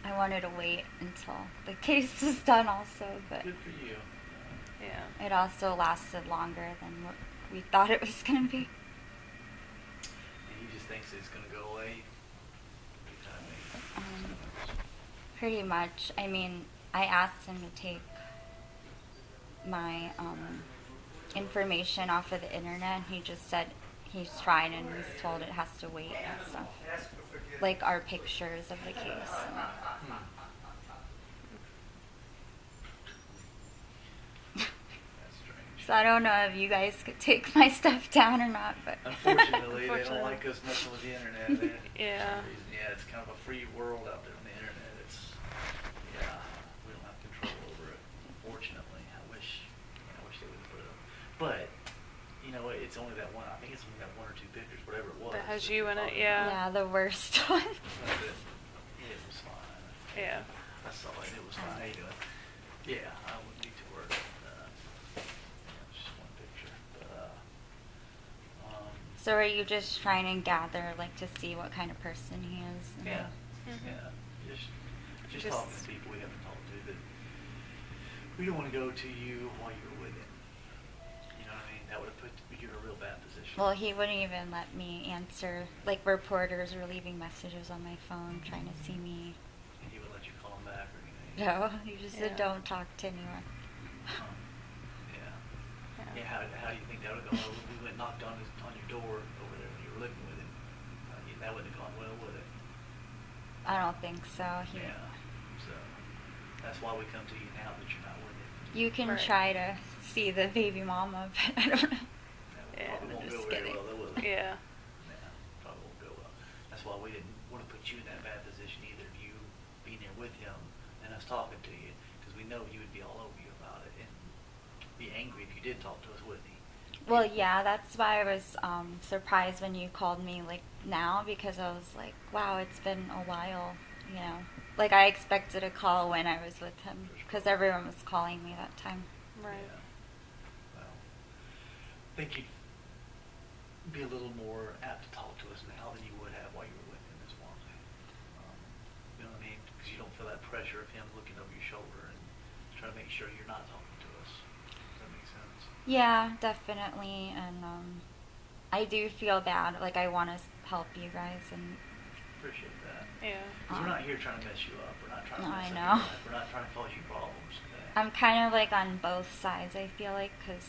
I wanted to wait until the case was done also, but Good for you. Yeah. it also lasted longer than what we thought it was going to be. And he just thinks it's going to go away? Pretty much. I mean, I asked him to take my information off of the internet, and he just said he's tried and he's told it has to wait and stuff. Like our pictures of the case. That's strange. So I don't know if you guys could take my stuff down or not, but Unfortunately, they don't like us messing with the internet. For some Yeah. reason. Yeah, it's kind of a free world out there on the internet. We don't have control over it. Unfortunately, I wish they would put it up. But it's only that one. I think it's only that one or two pictures, whatever it was. That has you in it, yeah. yeah, the worst one. It was fine. Yeah. I saw it. It was fine. How you doing? Yeah, I wouldn't be too worried. It's just one picture. But, So are you just trying to gather, like, to see what kind of person he is? And yeah, Mhm. yeah. Just Just- talking to people we haven't talked to that we don't want to go to you while you're with him. You know what I mean? That would have put you in a real bad position. Well, he wouldn't even let me answer. Like, reporters were leaving messages on my phone trying to see me. And he would let you call him back or anything. No, he just said, Yeah. don't talk to anyone. Yeah. How do you think that would go? Well, we went and knocked on your door over there when you were living with him. That wouldn't have gone well, would it? I don't think so. Yeah. So that's why we come to you now that you're not with him. You can Right. try to see the baby mama, but I don't know. That Yeah, probably won't I'm go just very kidding. well, though, will it? Yeah. Yeah, probably won't go well. That's why we didn't want to put you in that bad position either, of you being there with him and us talking to you, because we know you would be all over you about it, and we be angry if you did talk to us, wouldn't he? Well, yeah, that's why I was surprised when you called me like now, because I was like, wow, it's been a while, you know. Like I expected a call when I was with him because everyone was calling me that time. Right. Yeah. Well, I think you'd be a little more apt to talk to us now than you would have while you were with him as well. You know what I mean? Because you don't feel that pressure of him looking over your shoulder and trying to make sure you're not talking to us. Does that make sense? Yeah, definitely, and I do feel bad. Like I want to help you guys, and Appreciate that. Yeah. Because we're not here trying to mess you up. We're not trying to No, mess I up know. your life. We're not trying to cause you problems. Okay? I'm kind of like on both sides. I feel like because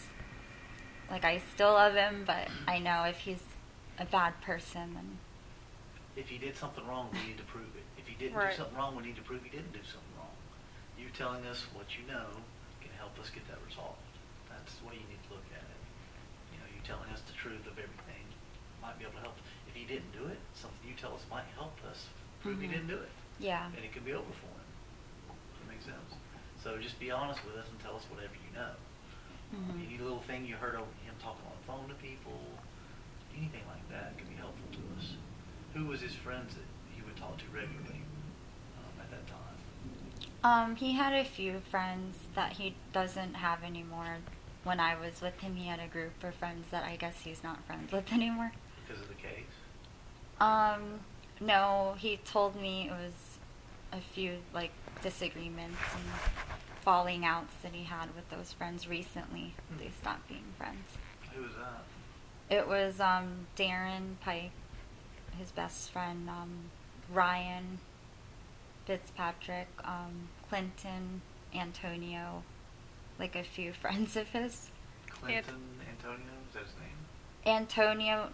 like I still love him, but I know if he's a bad person, then If he did something wrong, we need to prove it. If he didn't Right. do something wrong, we need to prove he didn't do something wrong. You telling us what you know can help us get that resolved. That's the way you need to look at it. You know, you telling us the truth of everything might be able to help. If he didn't do it, something you tell us might help us prove he didn't do it. yeah. And it could be over for him. Does that make sense? So just be honest with us and tell us whatever you know. Any little thing you heard over him talking on the phone to people, anything like that could be helpful to us. Who was his friends that he would talk to regularly at that time? He had a few friends that he doesn't have anymore. When I was with him, he had a group of friends that I guess he's not friends with anymore. Because of the case? No, he told me it was a few like disagreements and falling outs that he had with those friends recently. They stopped being friends. Who was that? It was Darren Pike, his best friend, Ryan Fitzpatrick, Clinton, Antonio, like a few friends of his. Clinton Antonio? Is that his name? Antonio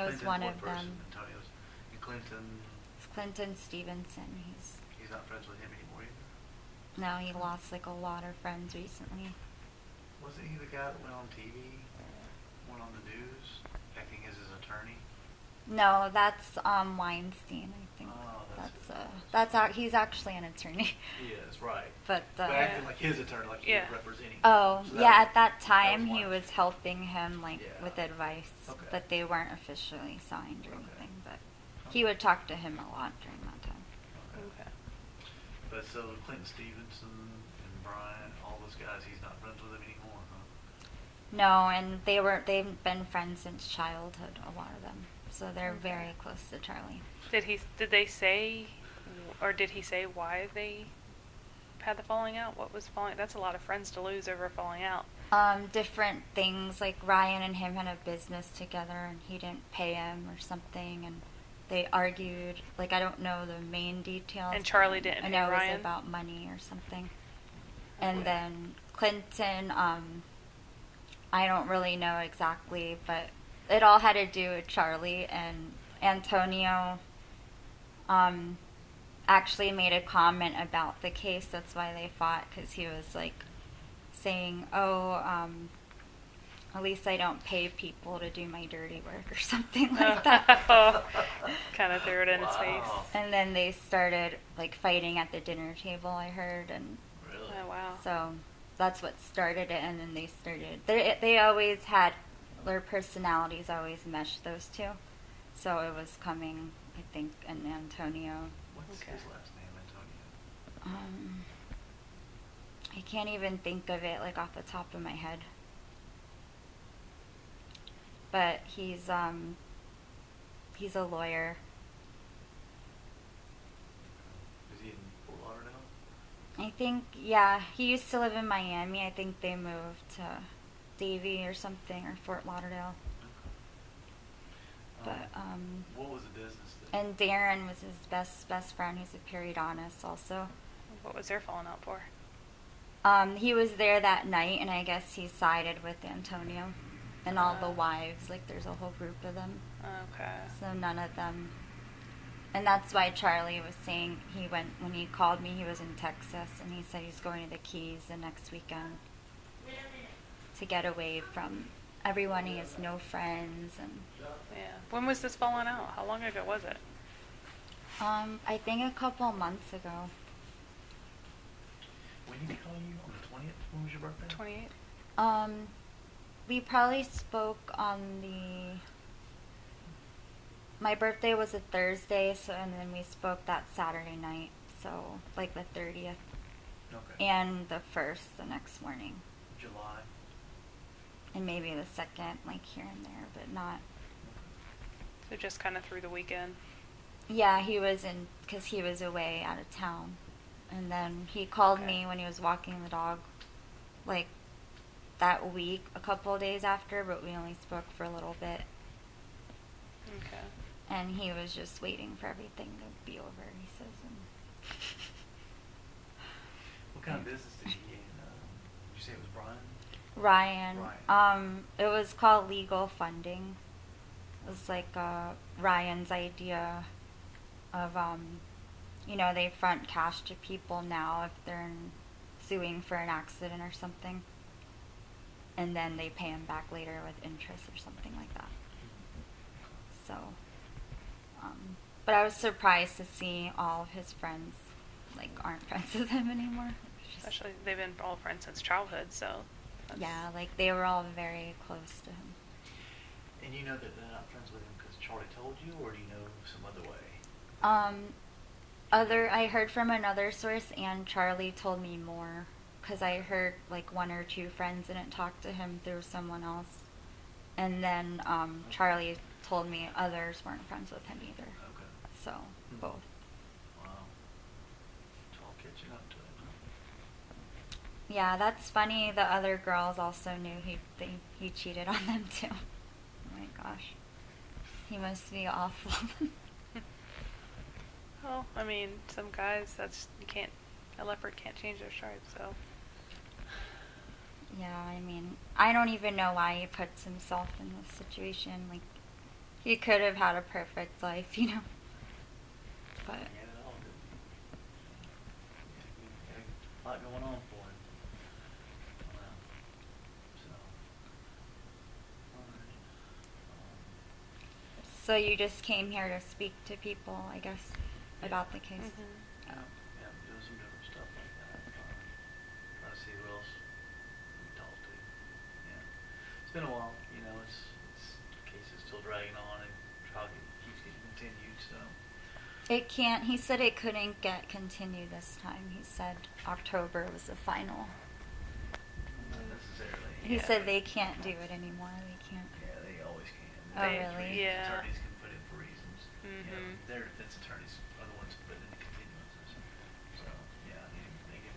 is Clinton's one one of person. them. Antonio's. And Clinton, It's Clinton Stevenson. he's not friends with him anymore either. No, he lost like a lot of friends recently. Wasn't he the guy that went on TV, went on the news, acting as his attorney? No, that's Weinstein, I think. Oh, He's actually an attorney. He is, right. But But acting like his attorney, like he was Yeah. representing. oh, So yeah, was- at that time was he Weinstein. was helping him like Yeah. with advice, Okay. but they weren't officially signed or Okay. anything, but he would talk to him a lot during that time. Okay. But so Clinton Stevenson and Brian, all those guys, he's not friends with them anymore, huh? No, and they've been friends since childhood, a lot of them. So they're very close to Charlie. Did they say, or did he say why they had the falling out? What was falling? That's a lot of friends to lose over a falling out. Different things, like Ryan and him had a business together and he didn't pay him or something, and they argued. Like, I don't know the main details. And Charlie didn't I pay know it Ryan? was about money or something. And then Clinton, I don't really know exactly, but it all had to do with Charlie. And Antonio actually made a comment about the case. That's why they fought, because he was like saying, at least I don't pay people to do my dirty work or something like that. Kind of threw it in his face. Wow. And then they started like fighting at the dinner table, I heard, and Really? Oh wow. so that's what started it. And then they started. They always had their personalities always meshed, those two. So it was coming, I think, in Antonio. What's Okay. his last name, Antonio? I can't even think of it like off the top of my head. But he's a lawyer. Is he in Fort Lauderdale? I think, yeah, he used to live in Miami. I think they moved to Davie or something, or Fort Lauderdale. But what was the business that? and Darren was his best friend, who's a periodontist also. What was their falling out for? He was there that night, and I guess he sided with Antonio and all the wives. Like, there's a whole group of them. Okay. So none of them. And that's why Charlie was saying when he called me, he was in Texas, and he said he's going to the Keys the next weekend to get away from everyone. He has no friends, and Yeah. When was this falling out? How long ago was it? I think a couple months ago. When did he call you? On the 20th? When was your birthday? 28. We probably spoke on my birthday was a Thursday, so and then we spoke that Saturday night, so like the 30th, Okay. and the 1st the next morning, July. and maybe the 2nd, like here and there, but not. So just kind of through the weekend. Yeah, because he was away out of town, and then he called Okay. me when he was walking the dog, like that week, a couple of days after, but we only spoke for a little bit. Okay. And he was just waiting for everything to be over, he says. And What kind of business did he in? Did you say it was Brian? Ryan. It was called legal funding. It was like Ryan's idea of, they front cash to people now if they're suing for an accident or something. And then they pay him back later with interest or something like that. So, but I was surprised to see all of his friends, like, aren't friends with him anymore. Especially they've been all friends since childhood, so. Yeah, like, they were all very close to him. And you know that they're not friends with him because Charlie told you, or do you know some other way? I heard from another source, and Charlie told me more, because I heard, like, one or two friends didn't talk to him through someone else. And then Charlie told me others weren't friends with him either. Okay. So, both. Wow. It's all catching up to him. Huh? Yeah, that's funny. The other girls also knew he cheated on them too. Oh my gosh. He must be awful. Well, I mean, some guys, a leopard can't change their stripes, so. Yeah, I mean, I don't even know why he puts himself in this situation. Like, he could have had a perfect life, But Yeah, it all did. Yeah, a lot going on for him. Wow. So, alright. so you just came here to speak to people, I guess, about the case. Mhm. Yeah, doing some different stuff like that. Try to see who else we can talk to. Yeah. It's been a while, the case is still dragging on and trial keeps getting continued, so. He said it couldn't get continued this time. He said October was the final. Not necessarily. He Yeah. said they can't do it anymore. They can't. Yeah, they always can. Oh, really? Yeah. Attorneys can put in for reasons. Mhm. Their defense attorneys are the ones putting in the continuances. So, yeah, they can.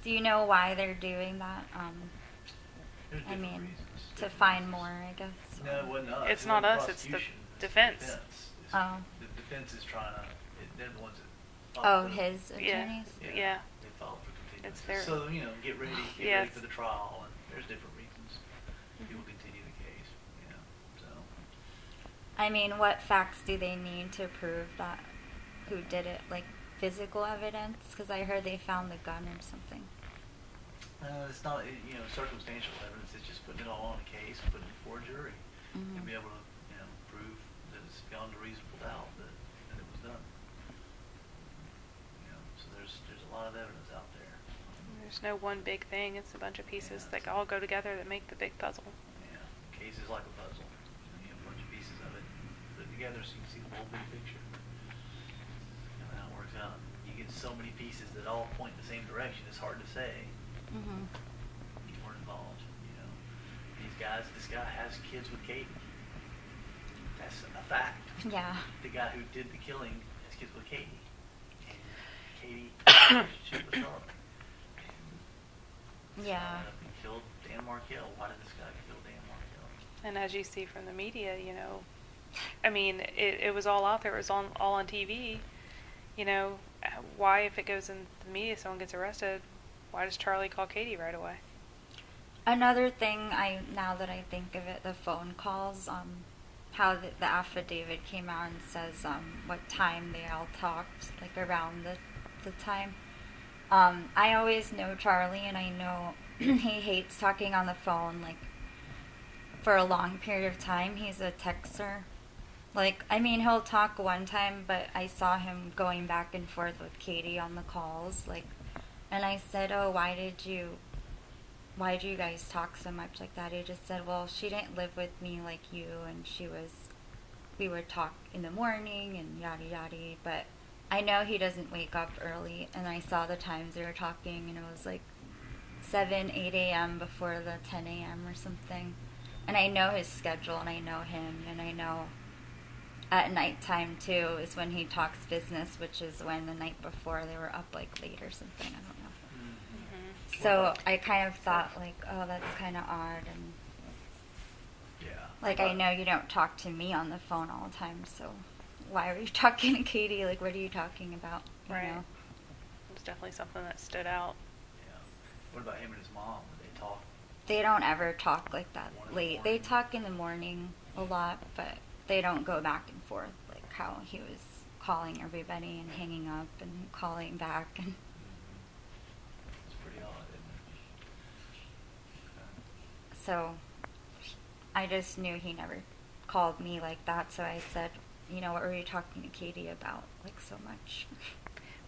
Do you know why they're doing that? There's I different mean, reasons. to different find reasons. more, I guess. No, it wasn't us. It's It not wasn't us, it's the prosecution. defense. Oh. The defense is trying to. They're the ones that. Oh, filed for his the- attorneys? Yeah. They filed for continuances. It's their- So get ready Yes. for the trial, and there's different reasons. People continue the case. So. I mean, what facts do they need to prove that who did it? Like physical evidence? Because I heard they found the gun or something. It's not, circumstantial evidence. It's just putting it all on a case, putting it before a jury, Mhm. and be able to, prove that it's beyond a reasonable doubt that it was done. So there's a lot of evidence out there. There's no one big thing. It's a bunch of pieces Yeah. that all go together that make the big puzzle. Yeah, case is like a puzzle. You have a bunch of pieces of it put together so you can see the whole big picture. How it works out. You get so many pieces that all point in the same direction. It's hard to say. Mhm. You weren't involved. This guy has kids with Katie. That's a fact. Yeah. The guy who did the killing has kids with Katie. And Katie had a relationship with Charlie. Yeah. He killed Dan Markel. Why did this guy kill Dan Markel? And as you see from the media, I mean, it was all out there. It was all on TV. Why, if it goes in the media, someone gets arrested, why does Charlie call Katie right away? Another thing, now that I think of it, the phone calls, how the affidavit came out and says what time they all talked, like around the time. I always know Charlie, and I know he hates talking on the phone, like, for a long period of time. He's a texter. Like, I mean, he'll talk one time, but I saw him going back and forth with Katie on the calls, like, and I said, oh, why did you why do you guys talk so much like that? He just said, well, she didn't live with me like you, and we would talk in the morning and yada yada, but I know he doesn't wake up early, and I saw the times they were talking, and it was like 7, 8 a.m. before the 10 a.m. or something. And I know his schedule, and I know him, and I know at nighttime too is when he talks business, which is when the night before they were up like late or something. I don't know. Mm-hmm. So I kind of thought like, oh, that's kind of odd, and Yeah. like I know you don't talk to me on the phone all the time, so why are you talking to Katie? Like, what are you talking about? You Right. know? It was definitely something that stood out. Yeah. What about him and his mom? Did they talk? They don't ever talk like that One in the late. They morning. talk in the morning a lot, but they don't go back and forth like how he was calling everybody and hanging up and calling back. And It's pretty odd, isn't it? so I just knew he never called me like that. So I said, you know, what were you talking to Katie about like so much?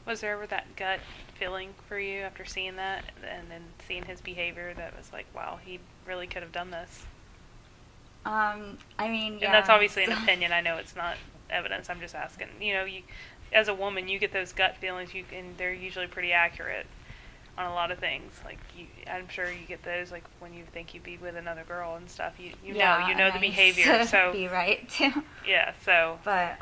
Was there ever that gut feeling for you after seeing that and then seeing his behavior that was like, wow, he really could have done this? I mean, yeah. And that's obviously an so- opinion. I know it's not evidence. I'm just asking. You know, you, as a woman, you get those gut feelings. And they're usually pretty accurate on a lot of things. Like I'm sure you get those like when you think you'd be with another girl and stuff. You Yeah, know and the I behavior. used to So be right too. yeah. So But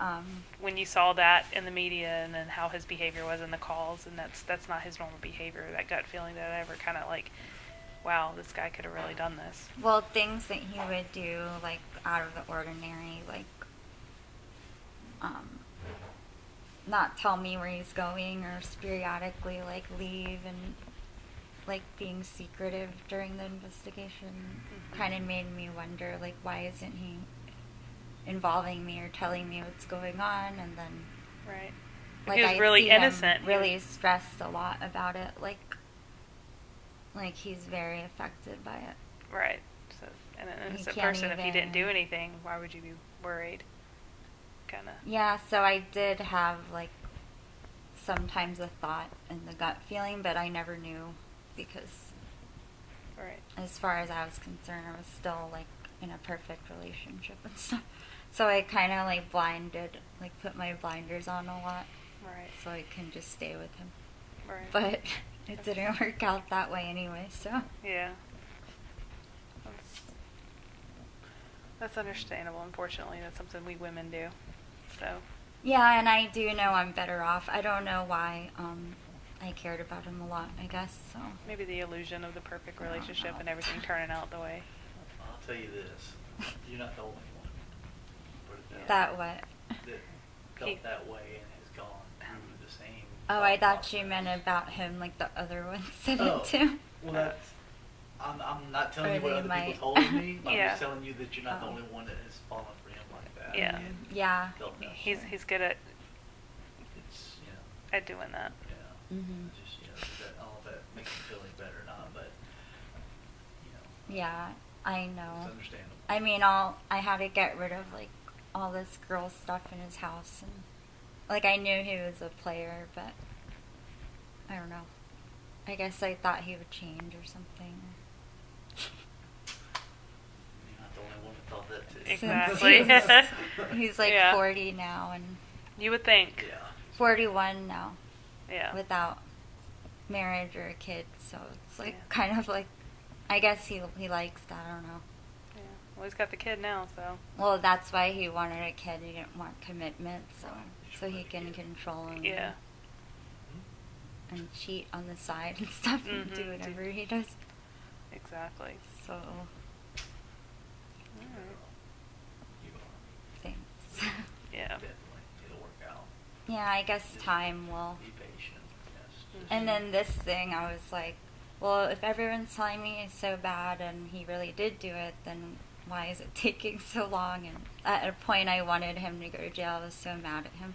when you saw that in the media and then how his behavior was in the calls, and that's not his normal behavior. That gut feeling that ever kind of like, wow, this guy could have really done this. well, things that he would do like out of the ordinary, like not tell me where he's going, or periodically like leave, and like being secretive during the investigation kind of made me wonder, like, why isn't he involving me or telling me what's going on? And then Right. like he was I really see him innocent. really stressed a lot about it, like he's very affected by it. Right. So, and an He innocent can't person, if he didn't do even- anything, why would you be worried? Kind of. Yeah, so I did have like sometimes a thought and the gut feeling, but I never knew, because Right. as far as I was concerned, I was still like in a perfect relationship and stuff. So I kind of like put my blinders on a lot Right. so I can just stay with him. Right. But it didn't work out that way anyway, so. Yeah. That's understandable. Unfortunately, that's something we women do. So. Yeah, and I do know I'm better off. I don't know why I cared about him a lot, I guess, so. Maybe the illusion of the perfect relationship and everything turning out the way. I'll tell you this. You're not the only one. Put it that That what? that felt that way and has gone through the same. Oh, I thought thought you process. meant about him, like the other one said Oh. it too. Well, that's. I'm not telling Or you what they other might. people told me. I'm Yeah. just telling you that you're not the Oh. only one that has fallen for him like that. Yeah. And Yeah. felt that He's way. good at It's doing that. yeah. Mhm. Just that all that makes you feel any better or not, but Yeah, I it's know. understandable. I mean, I had to get rid of like all this girl stuff in his house, and like I knew he was a player, but I don't know. I guess I thought he would change or something. You're not the only one that thought that too. Exactly. He's like Yeah. 40 now and You would think. Yeah. 41 now Yeah. without marriage or a kid, so it's like Yeah. kind of like, I guess he likes that. I don't know. Yeah. Well, he's got the kid now, so. Well, that's why he wanted a kid. He didn't want commitment, so he can control him. Yeah. And cheat on the side and stuff and do Mhm. whatever he does. Exactly. So, All right. You are. thanks. Yeah. Definitely. It'll work out. Yeah, I guess time will. Be patient. Yes. And then this thing, I was like, well, if everyone's telling me it's so bad and he really did do it, then why is it taking so long? And at a point, I wanted him to go to jail. I was so mad at him.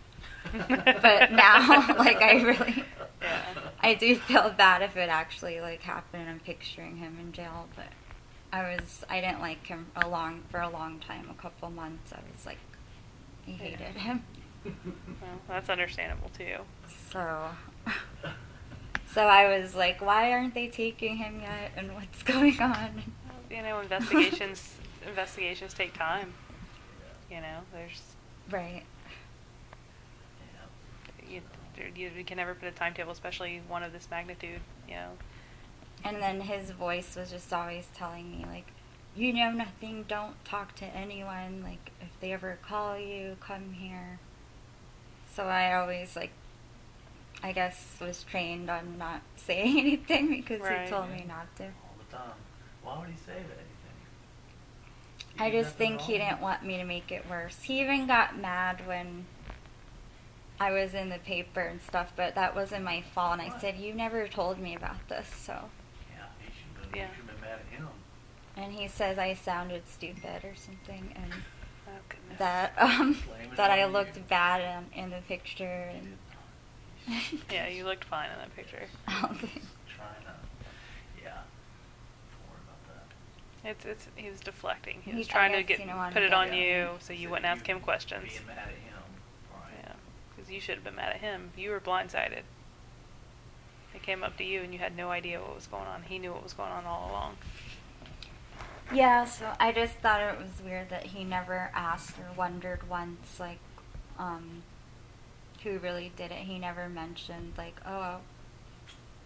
But now, like, I really, Yeah. I do feel bad if it actually, like, happened and I'm picturing him in jail. But I didn't like him for a long time, a couple months. I was like, I hated him. Well, that's understandable too. So So I was like, why aren't they taking him yet? And what's going on? You know, investigations take time. You know, there's Right. Yeah. you can never put a timetable, especially one of this magnitude. You know. And then his voice was just always telling me, like, you know nothing, don't talk to anyone. Like, if they ever call you, come here. So I always, like, I guess was trained on not saying anything because Right. he told me not to. All the time. Why would he say that? You I did just nothing think he wrong? didn't want me to make it worse. He even got mad when I was in the paper and stuff, but that wasn't my fault. And I said, you never told me about this, so. Yeah, you should Yeah. have been mad at him. And he says I sounded stupid or something, and Oh goodness. that Blame it that I on looked you. bad in the picture, and Yeah, you looked fine in that picture. I'll be- Trying to. Yeah. Don't worry about that. It's he was deflecting. He He- was I trying to guess get he didn't wanna put it get on at you me. so you Said wouldn't ask him questions. Being mad at him. Right. Yeah, because you should have been mad at him. You were blindsided. It came up to you and you had no idea what was going on. He knew what was going on all along. yeah. So I just thought it was weird that he never asked or wondered once, like, who really did it. He never mentioned, like, oh,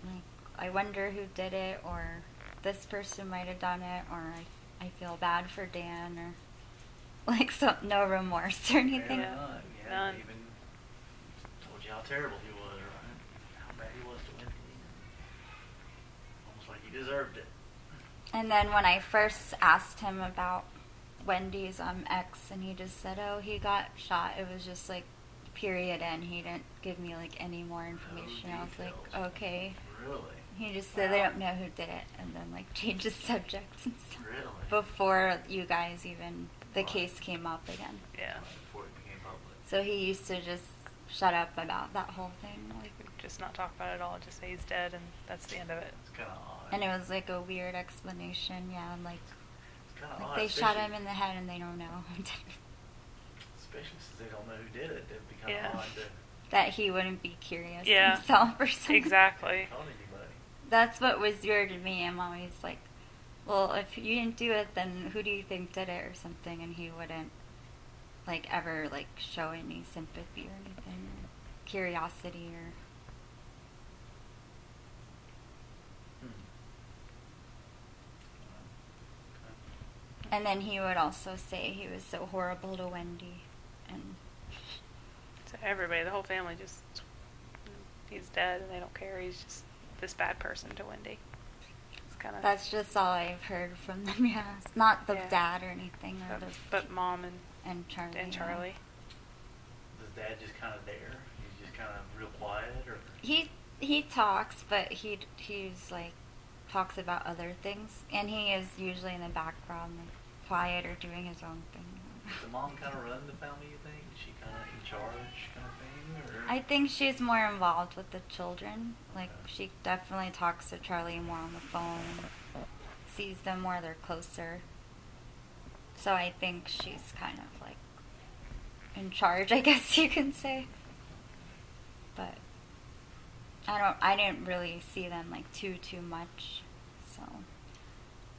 like, I wonder who did it, or this person might have done it, or I feel bad for Dan, or like, so no remorse or anything. Yeah. None. Yeah, None. even told you how terrible he was, right? How bad he was to Wendy. Almost like he deserved it. And then when I first asked him about Wendy's ex, and he just said, oh, he got shot, it was just like period, and he didn't give me like any more information. I was like, details. okay. Really? He just said they don't know who did it, and then like changed the subject and stuff. Really? Before you guys even, the Right. case came up again. Yeah, Right before it became public. So he used to just shut up about that whole thing. Like, just not talk about it at all. Just say he's dead and that's the end of it. It's kind of odd. and it was like a weird explanation, yeah, like, It's kind of like odd. they shot especially- him in the head and they don't know Especially since they don't know who did it. It'd be kind Yeah. of odd to that he wouldn't be curious Yeah. himself or something. Exactly. call anybody. That's what was weird to me. I'm always like, well, if you didn't do it, then who do you think did it or something? And he wouldn't, like, ever, like, show any sympathy or anything, or curiosity, or... Okay. And then he would also say he was so horrible to Wendy. And So everybody, the whole family, just he's dead and they don't care. He's just this bad person to Wendy. It's kind of that's just all I've heard from them, yeah. It's not the Yeah. dad or anything, or but Mom and Charlie. and yeah. Charlie. Is Dad just kind of there? He's just kind of real quiet, or He talks, but he's like talks about other things, and he is usually in the background, like, quiet or doing his own thing. does the mom kind of run the family? You think? Is she kind of in charge, kind of thing, or? I think she's more involved with the children. Like, she definitely talks to Charlie more on the phone, sees them more, they're closer. So I think she's kind of like in charge, I guess you can say. But I didn't really see them like too much. So,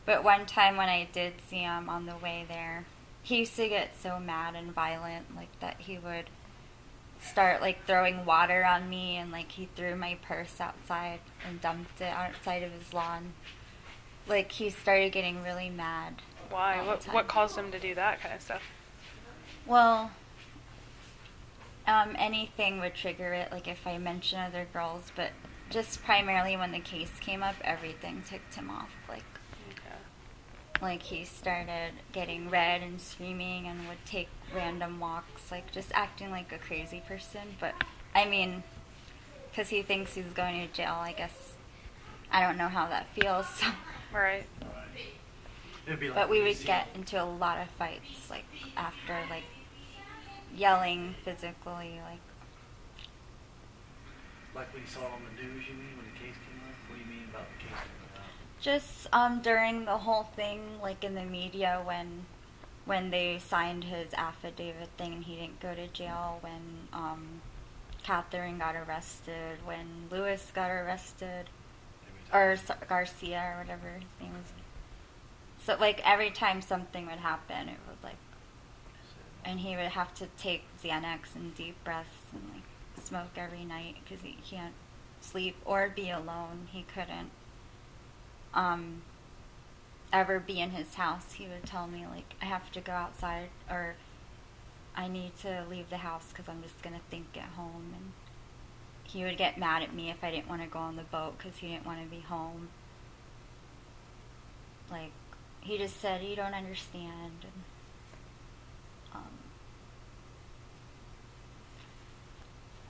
but one time when I did see him on the way there, he used to get so mad and violent, like, that he would start like throwing water on me, and like he threw my purse outside and dumped it outside of his lawn. Like, he started getting really mad. Why? all the time. What caused him to do that kind of stuff? Well, anything would trigger it, like if I mention other girls, but just primarily when the case came up, everything ticked him off. Like he started getting red and screaming and would take random walks, like just acting like a crazy person. But, I mean, because he thinks he's going to jail, I guess. I don't know how that feels. So. Right. It'd be like But we when you would see- get into a lot of fights, like, after, like, yelling physically, like, Like when you saw it on the news, you mean, when the case came up? What do you mean about the case coming out? just during the whole thing, like in the media, when they signed his affidavit thing and he didn't go to jail, when Katherine got arrested, when Lewis got arrested, Every or Garcia or whatever his name was. So like every time something would happen, it would like, and he would have to take Xanax and deep breaths and like smoke every night because he can't sleep or be alone. He couldn't ever be in his house. He would tell me like, I have to go outside, or I need to leave the house because I'm just gonna think at home. And he would get mad at me if I didn't want to go on the boat because he didn't want to be home. Like, he just said, you don't understand. And,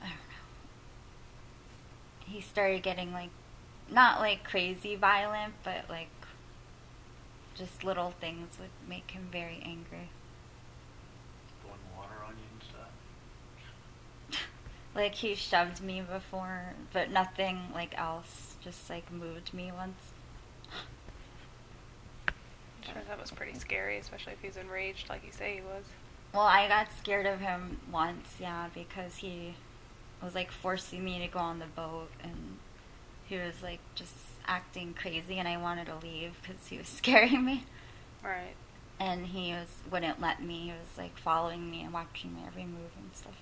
I don't know. He started getting like, not like crazy violent, but like just little things would make him very angry. Pouring water on you and stuff. Like, he shoved me before, but nothing like else. Just like moved me once. I'm sure that was pretty scary, especially if he was enraged like you say he was. Well, I got scared of him once, yeah, because he was like forcing me to go on the boat, and he was like just acting crazy, and I wanted to leave because he was scaring me. Right. And he wouldn't let me. He was like following me and watching my every move and stuff.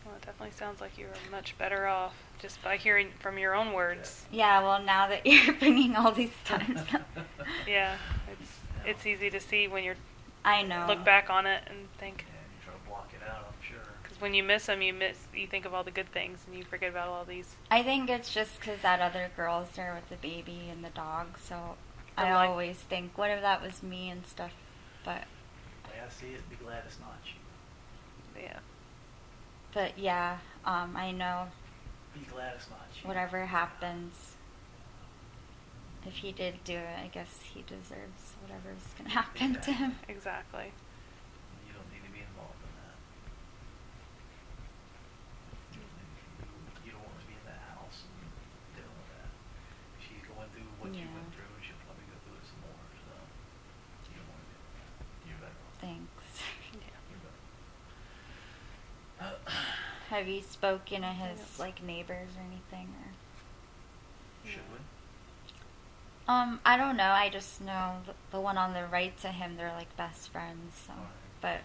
Well, it definitely sounds like you were much better off just by hearing from your own words. Yeah, well, now that you're bringing all these times up, Yeah, it's easy to see when you I know. look back on it and think. Yeah, you try to block it out, I'm sure. Because when you miss them, you think of all the good things and you forget about all these. I think it's just because that other girl's there with the baby and the dog, so I like- always think, what if that was me and stuff, but The way I see it, be glad it's not you. Yeah. yeah, I know Be glad it's not you. whatever happens, if he did do it, I guess he deserves whatever's gonna happen to him. Exactly. You don't need to be involved in that. You don't want to be in that house and dealing with that. She's going through what you Yeah. went through, and she'll probably go through it some more. So you don't want to deal with that. You're better off. Thanks. Yeah. You're better. Have you spoken to his Yes. like neighbors or anything, or? Should we? I don't know. I just know the one on the right to him, they're like best friends. So, Alright. but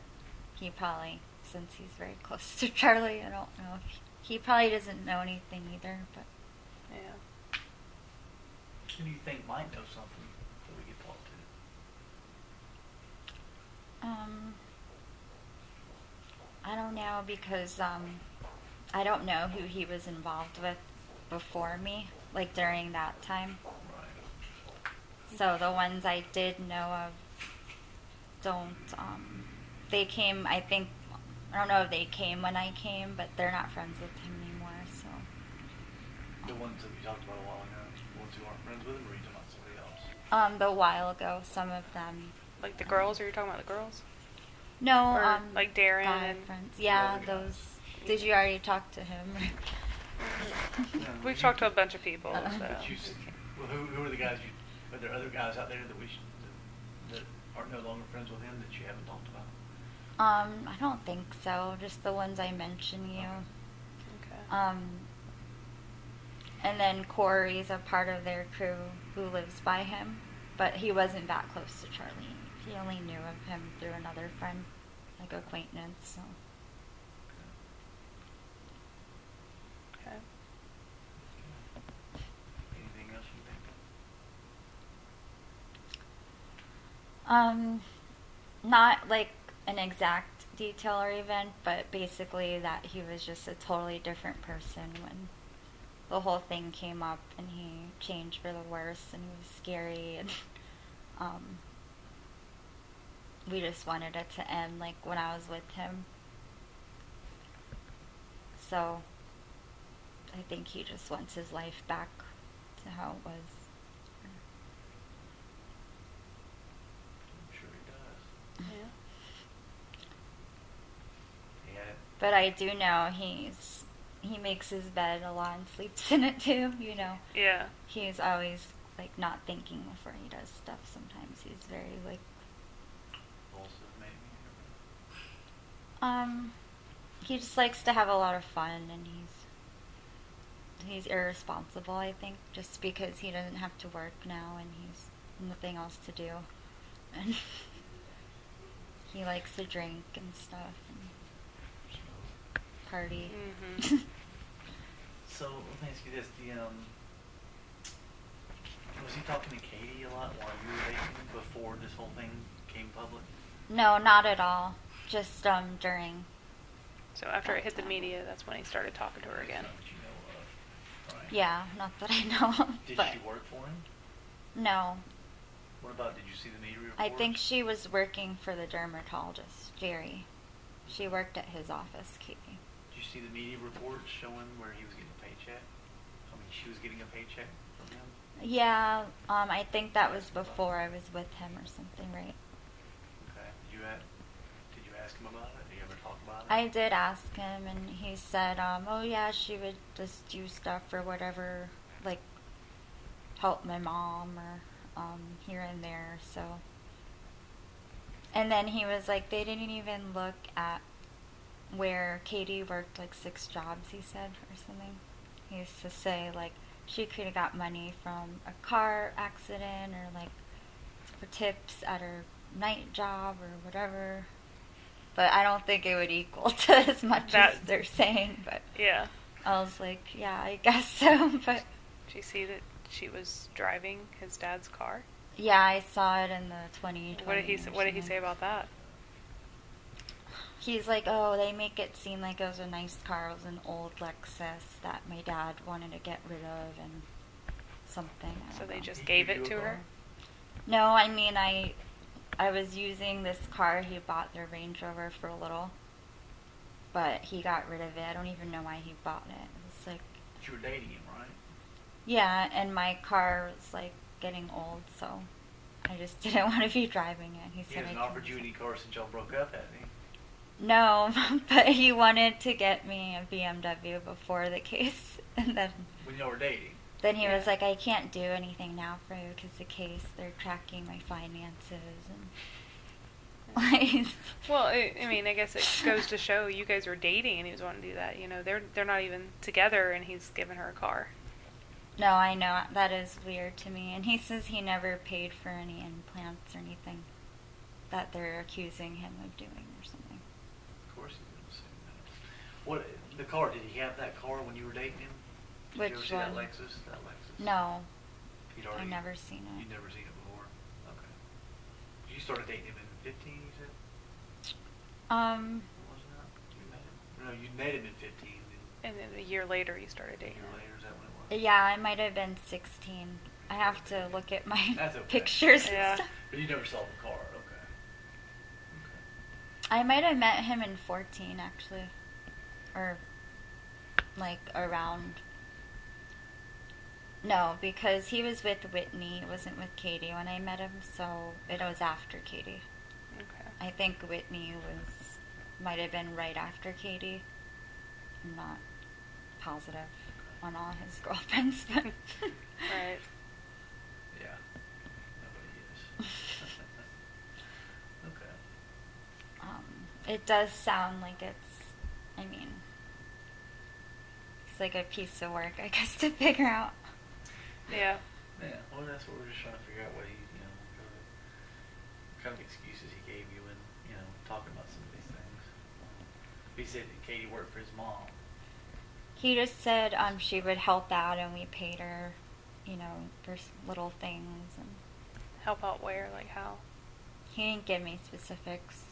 he probably, since he's very close to Charlie, I don't know if he probably doesn't know anything either. But Yeah. Who do you think might know something that we could talk to? I don't know because I don't know who he was involved with before me, like during that time. Right. So the ones I did know of don't, they came, I think, I don't know if they came when I came, but they're not friends with him anymore, so. The ones that we talked about a while ago, the ones who aren't friends with him, or are you talking about somebody else? The while ago, some of them. Like the girls, or you're talking about the girls? No, Or like Darren guy and... friends. Yeah, the guys. those. Did you already talk to him? We've talked to a bunch of people, so... But you, well, who are the guys are there other guys out there that that are no longer friends with him that you haven't talked about? I don't think so. Just the ones I mentioned you. Okay. And then Corey's a part of their crew who lives by him, but he wasn't that close to Charlie. He only knew of him through another friend, like acquaintance. So. Okay. Anything else you think? Not like an exact detail or event, but basically that he was just a totally different person when the whole thing came up, and he changed for the worse, and he was scary, and we just wanted it to end like when I was with him. So I think he just wants his life back to how it was. I'm sure he does. Yeah. Yeah. But I do know he makes his bed a lot and sleeps in it too, you know. Yeah. He's always like not thinking before he does stuff. Sometimes he's very like Impulsive, maybe. he just likes to have a lot of fun, and he's irresponsible, I think, just because he doesn't have to work now and he's nothing else to do. And he likes to drink and stuff and party. Mm-hmm. So let me ask you this: was he talking to Katie a lot while you were dating before this whole thing came public? No, not at all. Just during. So after it hit the media, that's when he started talking to her again. Not that you know of, right? Yeah, not that I know of. Did but she work for him? No. What about, did you see the media report? I think she was working for the dermatologist, Jerry. She worked at his office, Katie. Did you see the media reports showing where he was getting a paycheck? I mean, she was getting a paycheck from him? Yeah, I think that was before I was with him or something, right? Okay. Did you ask him about it? Did you ever talk about it? I did ask him, and he said, oh yeah, she would just do stuff or whatever, like help my mom or here and there, so. And then he was like, they didn't even look at where Katie worked like 6 jobs, he said, or something. He used to say, like, she could have got money from a car accident or like for tips at her night job or whatever. But I don't think it would equal to as much as they're saying. But Yeah. I was like, yeah, I guess so. But Did you see that she was driving his dad's car? yeah, I saw it in the 2020. What did he say about that? He's like, oh, they make it seem like it was a nice car. It was an old Lexus that my dad wanted to get rid of and something. I So don't they know. just He gave gave it you to a her? car? No, I mean, I was using this car. He bought their Range Rover for a little, but he got rid of it. I don't even know why he bought it. It was like, But you were dating him, right? yeah, and my car was like getting old, so I just didn't want to be driving it. He He said hasn't I offered couldn't. you any car since y'all broke up, has he? No, but he wanted to get me a BMW before the case, and When y'all were dating? then he was Yeah. like, I can't do anything now for you because the case, they're tracking my finances and like. Well, I mean, I guess it goes to show you guys were dating and he was wanting to do that. You know, they're not even together and he's giving her a car. No, I know, that is weird to me. And he says he never paid for any implants or anything that they're accusing him of doing or something. Of course he didn't say that. What, the car, did he have that car when you were dating him? Did you ever Which see that one? Lexus? That Lexus? No, You'd I've already, never seen it. You'd never seen it before? Okay. You started dating him in 15, you said? Wasn't that? You met him? No, you met him in 15. And then a year later you started A dating year her. later, is that when it was? Yeah, I might have been 16. I have to look at my That's okay. pictures Yeah. and stuff. But you never saw the car, okay. Okay. I might have met him in 14, actually. Or, like, around. No, because he was with Whitney. It wasn't with Katie when I met him, so it was after Katie. Okay. I think Whitney might have been right after Katie. I'm not positive on all his girlfriends, but Right. Yeah. Nobody is. Okay. it does sound like it's like a piece of work, I guess, to figure out. Yeah. Yeah, well, that's what we're just trying to figure out what he, what kind of excuses he gave you when, talking about some of these things. He said that Katie worked for his mom. He just said she would help out and we paid her, for little things. And Help out where? Like how? he didn't give me specifics,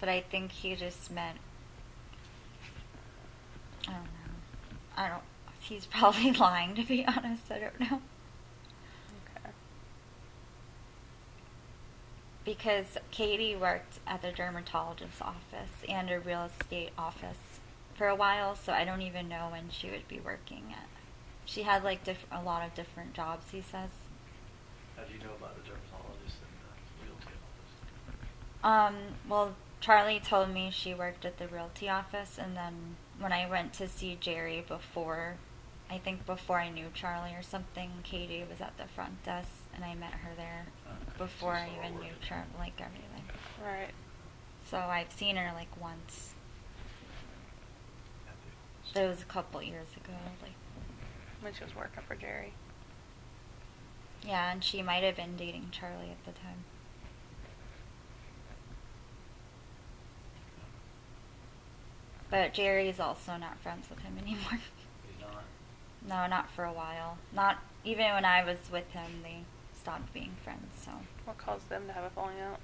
but I think he just meant, I don't know. He's probably lying, to be honest. I don't know. Okay. Because Katie worked at the dermatologist's office and a real estate office for a while, so I don't even know when she would be working at. She had like a lot of different jobs, he says. How do you know about the dermatologist and the realty office? Well, Charlie told me she worked at the realty office, and then when I went to see Jerry before I knew Charlie or something, Katie was at the front desk, and I met her there Okay. before So I it's all even knew working. Charlie, like everything. Right. So I've seen her like once. It was a couple years ago, like, when she was working for Jerry. yeah, and she might have been dating Charlie at the time. But Jerry's also not friends with him anymore. He's not. No, not for a while. Not even when I was with him, they stopped being friends, so. What caused them to have a falling out?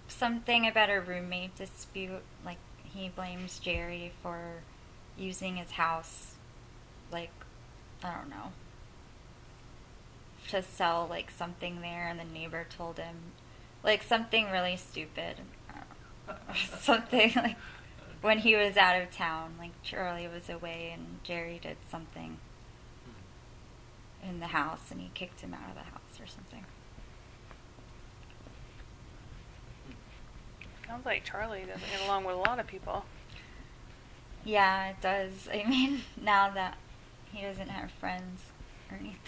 Something about a roommate dispute. Like, he blames Jerry for using his house, like, I don't know, to sell, like, something there, and the neighbor told him, like, something really stupid. Something, like, when he was out of town, like, Charlie was away, and Jerry did something in the house, and he kicked him out of the house or something. Sounds like Charlie doesn't get along with a lot of people. Yeah, it does. I mean, now that he doesn't have friends or anything.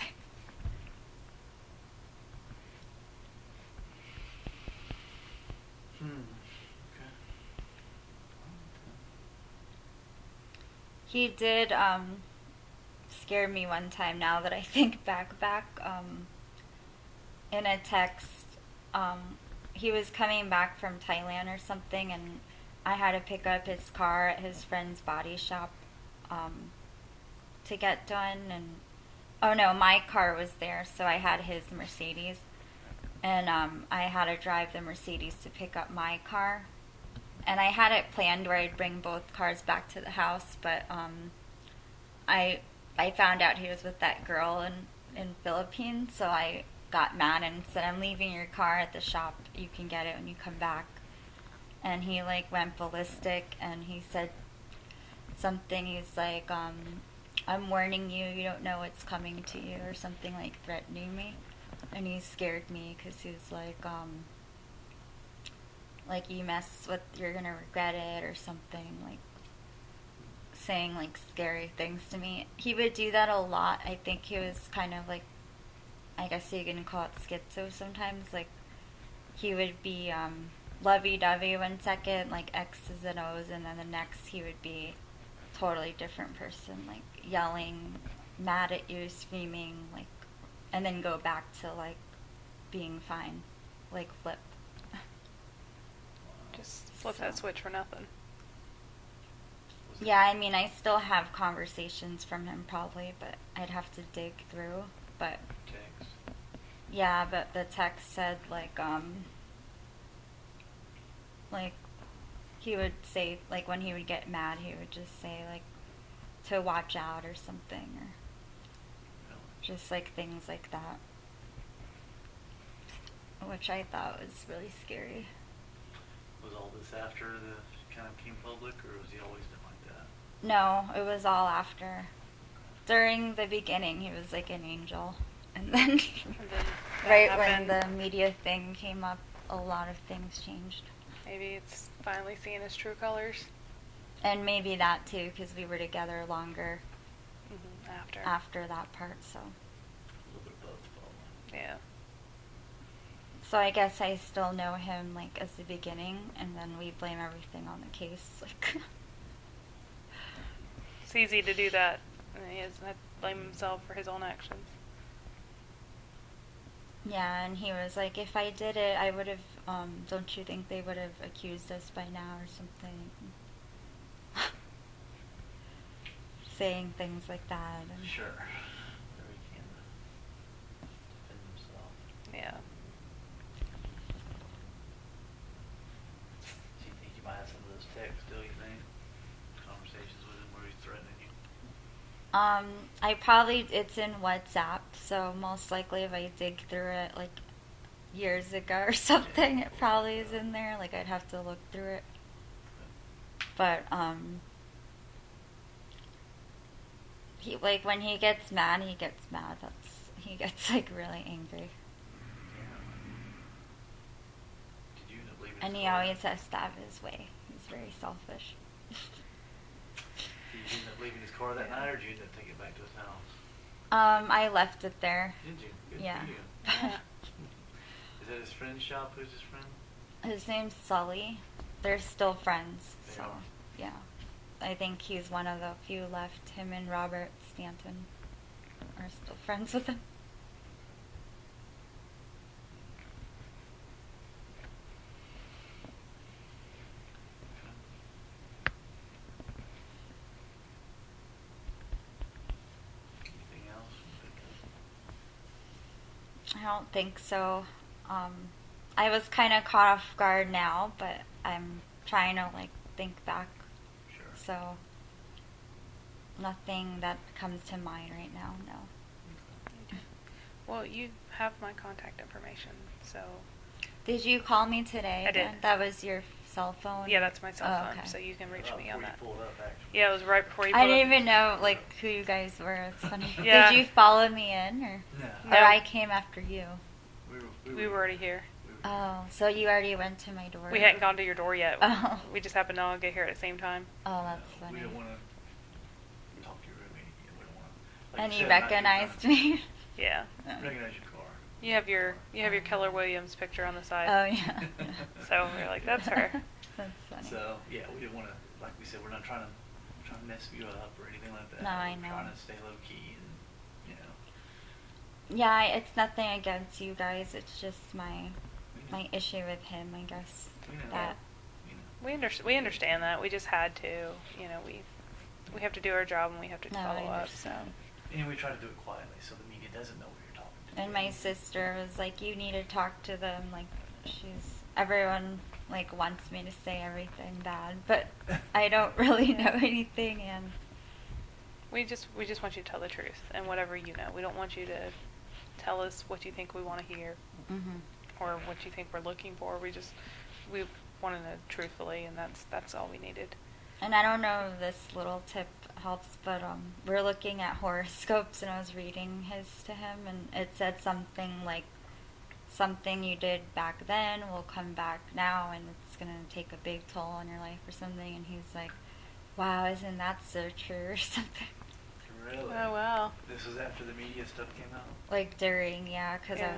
Okay. He did scare me one time, now that I think back, in a text. He was coming back from Thailand or something, and I had to pick up his car at his friend's body shop to get done. And oh no, my car was there, so I had his Mercedes, and I had to drive the Mercedes to pick up my car. And I had it planned where I'd bring both cars back to the house, but I found out he was with that girl in Philippines, so I got mad and said, I'm leaving your car at the shop, you can get it when you come back. And he, like, went ballistic, and he said something, he's like, I'm warning you, you don't know what's coming to you, or something, like, threatening me. And he scared me, because he was like, you mess with, you're gonna regret it, or something, like, saying, like, scary things to me. He would do that a lot. I think he was kind of, like, I guess you can call it schizo sometimes. Like, he would be lovey-dovey one second, like X's and O's, and then the next he would be totally different person, like yelling, mad at you, screaming, like, and then go back to, like, being fine, like flip. Just flip that switch for nothing. Yeah, I mean, I still have conversations from him probably, but I'd have to dig through. But Text. yeah, but the text said, like he would say, like, when he would get mad, he would just say, like, to watch out or something, or Really? just, like, things like that, which I thought was really scary. Was all this after the kind of came public, or was he always been like that? No, it was all after. During the beginning, he was like an angel, and then And then that right happened. when the media thing came up, a lot of things changed. Maybe it's finally seeing his true colors. And maybe that too, because we were together longer After. after that part, so. A little bit of both, probably. Yeah. So I guess I still know him, like, as the beginning, and then we blame everything on the case, like. It's easy to do that. And he doesn't have to blame himself for his own actions. Yeah, and he was like, if I did it, I would have, don't you think they would have accused us by now or something? Saying things like that. And Sure. There he can defend himself. Yeah. Do you think you might have some of those texts, do you think? Conversations with him where he's threatening you? it's in WhatsApp, so most likely if I dig through it, like, years ago or something, it probably is in there, like, I'd have to look through it. But, he, like, when he gets mad, he gets like really angry. Did you end up leaving And his he car? always has to have his way. He's very selfish. Did you end up leaving his car that night, or did you end up taking it back to his house? I left it there. Did you? Good Yeah. for you. Yeah. Is that his friend's shop? Who's his friend? His name's Sully. They're still friends, They so, are? yeah. I think he's one of the few left. Him and Robert Stanton are still friends with him. Anything else you think of? I don't think so. I was kind of caught off guard now, but I'm trying to like think back. Sure. So nothing that comes to mind right now. No. Well, you have my contact information, so Did you call me today? I did. again? That was your cell phone? yeah, that's my cell Oh, phone, okay. so you can reach me on Before that. you pulled up, actually. Yeah, it was right before you. I pulled didn't up. even know like who you guys were. It's funny. Yeah. Did you follow me in, or No. No. I came after you? We were already here. Oh, so you already went to my door? We hadn't gone to your door yet. Oh. We just happened to all get here at the same time. Oh, that's We funny. didn't want to talk to your roommate. We didn't want to. And you recognized me? Yeah. Recognize your car. You have your Keller Williams picture on the side. Oh, yeah. So we were like, that's her. That's funny. So yeah, we didn't want to. Like we said, we're not trying to mess you up or anything like that. No, I We're know. trying to stay low key and Yeah, it's nothing against you guys. It's just my issue with him, I guess. you know, That We understand that. We just had to. We have to do our job and we have to No, I follow up. So understand. and we try to do it quietly so the media doesn't know who you're talking to. And my sister was like, you need to talk to them. Like, everyone, like, wants me to say everything bad. But I don't really know anything, and we just want you to tell the truth and whatever you know. We don't want you to tell us what you think we want to hear or what you think we're looking for. We want to know truthfully, and that's all we needed. And I don't know if this little tip helps, but we're looking at horoscopes, and I was reading his to him, and it said something like, something you did back then will come back now, and it's going to take a big toll on your life or something. And he's like, wow, isn't that so true or something? Really? Oh wow. This was after the media stuff came out. Like during, yeah, because Yeah.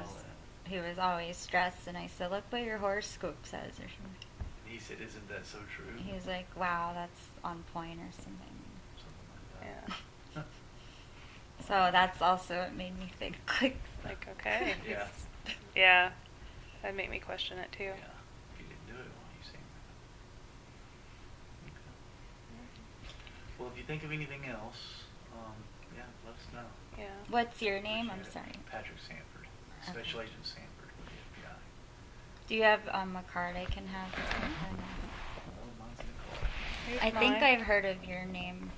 he was always stressed, and I said, look what your horoscope says or something. He said, "Isn't that so true?" He was like, wow, that's on point or something. Something like that. Yeah. So that's also what made me think, Like, okay. Yeah. Yeah. That'd make me question it too. Yeah. If you didn't do it, why are you saying that? Okay. Well, if you think of anything else, yeah, let us know. Yeah. What's your name? I'm Appreciate it. sorry. Patrick Sanford, Special Agent Sanford with the FBI. Do you have a card I can have or something? Oh, mine's in the car. Here's I think mine. I've heard of your name.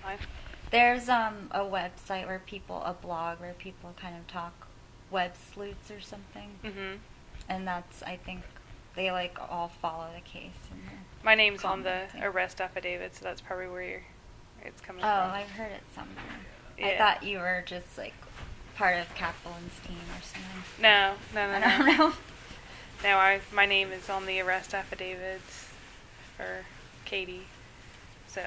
Mine. There's a website where a blog where people kind of talk web sleuths or something. Mhm. And that's, I think, they like all follow the case. And My name's on the commenting. arrest affidavit, so that's probably where it's coming oh, from. I've heard it somewhere. Yeah. I thought you were just like part of Kaplan's team or something. No. I don't know. No, my name is on the arrest affidavits for Katie, so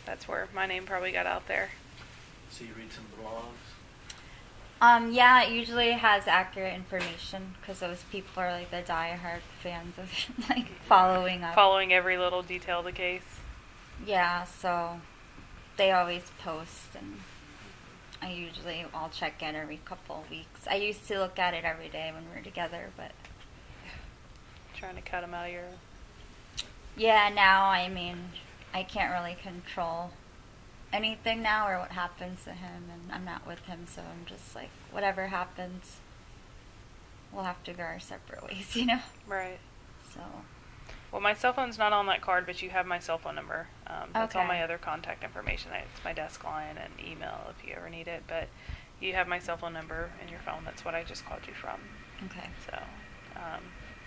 that's where my name probably got out there. So you read some blogs? Yeah, it usually has accurate information because those people are like the diehard fans of like following up. Following every little detail of the case. Yeah, so they always post, and I'll check it every couple of weeks. I used to look at it every day when we were together, but Trying to cut them out of your... yeah, now I mean I can't really control anything now or what happens to him, and I'm not with him, so I'm just like, whatever happens, we'll have to go our separate ways, you know? Right. So, Well, my cell phone's not on that card, but you have my cell phone number. That's all Okay. my other contact information. It's my desk line and email if you ever need it. But you have my cell phone number in your phone. That's what I just called you from. okay. So